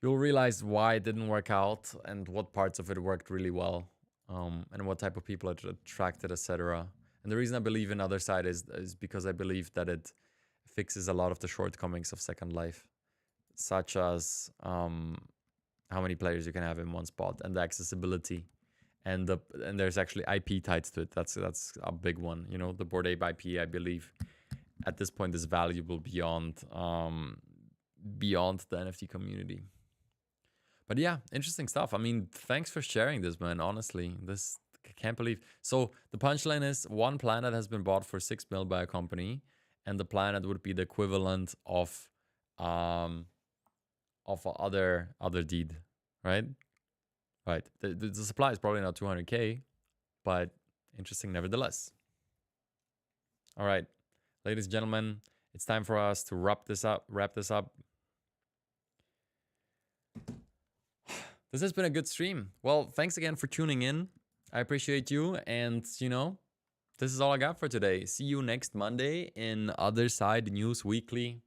you'll realize why it didn't work out and what parts of it worked really well, and what type of people it attracted, etc. And the reason I believe in Otherside is because I believe that it fixes a lot of the shortcomings of Second Life, such as how many players you can have in one spot and the accessibility. And there's actually IP tied to it. That's a big one. You know, the Bored Ape IP, I believe, at this point is valuable beyond the NFT community. But yeah, interesting stuff. I mean, thanks for sharing this, man. Honestly, this Can't believe. So the punchline is one planet has been bought for 6 mil by a company, and the planet would be the equivalent of other deed, right? Right. The supply is probably not 200K, but interesting nevertheless. All right, ladies and gentlemen, it's time for us to wrap this up. This has been a good stream. Well, thanks again for tuning in. I appreciate you. And, you know, this is all I got for today. See you next Monday in Otherside News Weekly.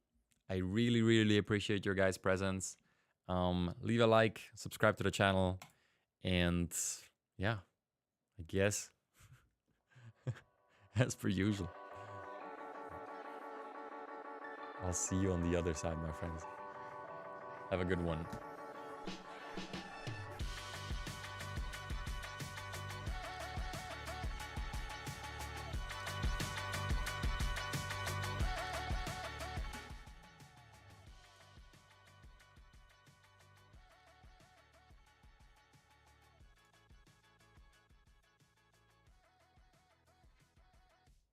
I really, really appreciate your guys' presence. Leave a like, subscribe to the channel. And, yeah, I guess, as per usual, I'll see you on the other side, my friends. Have a good one.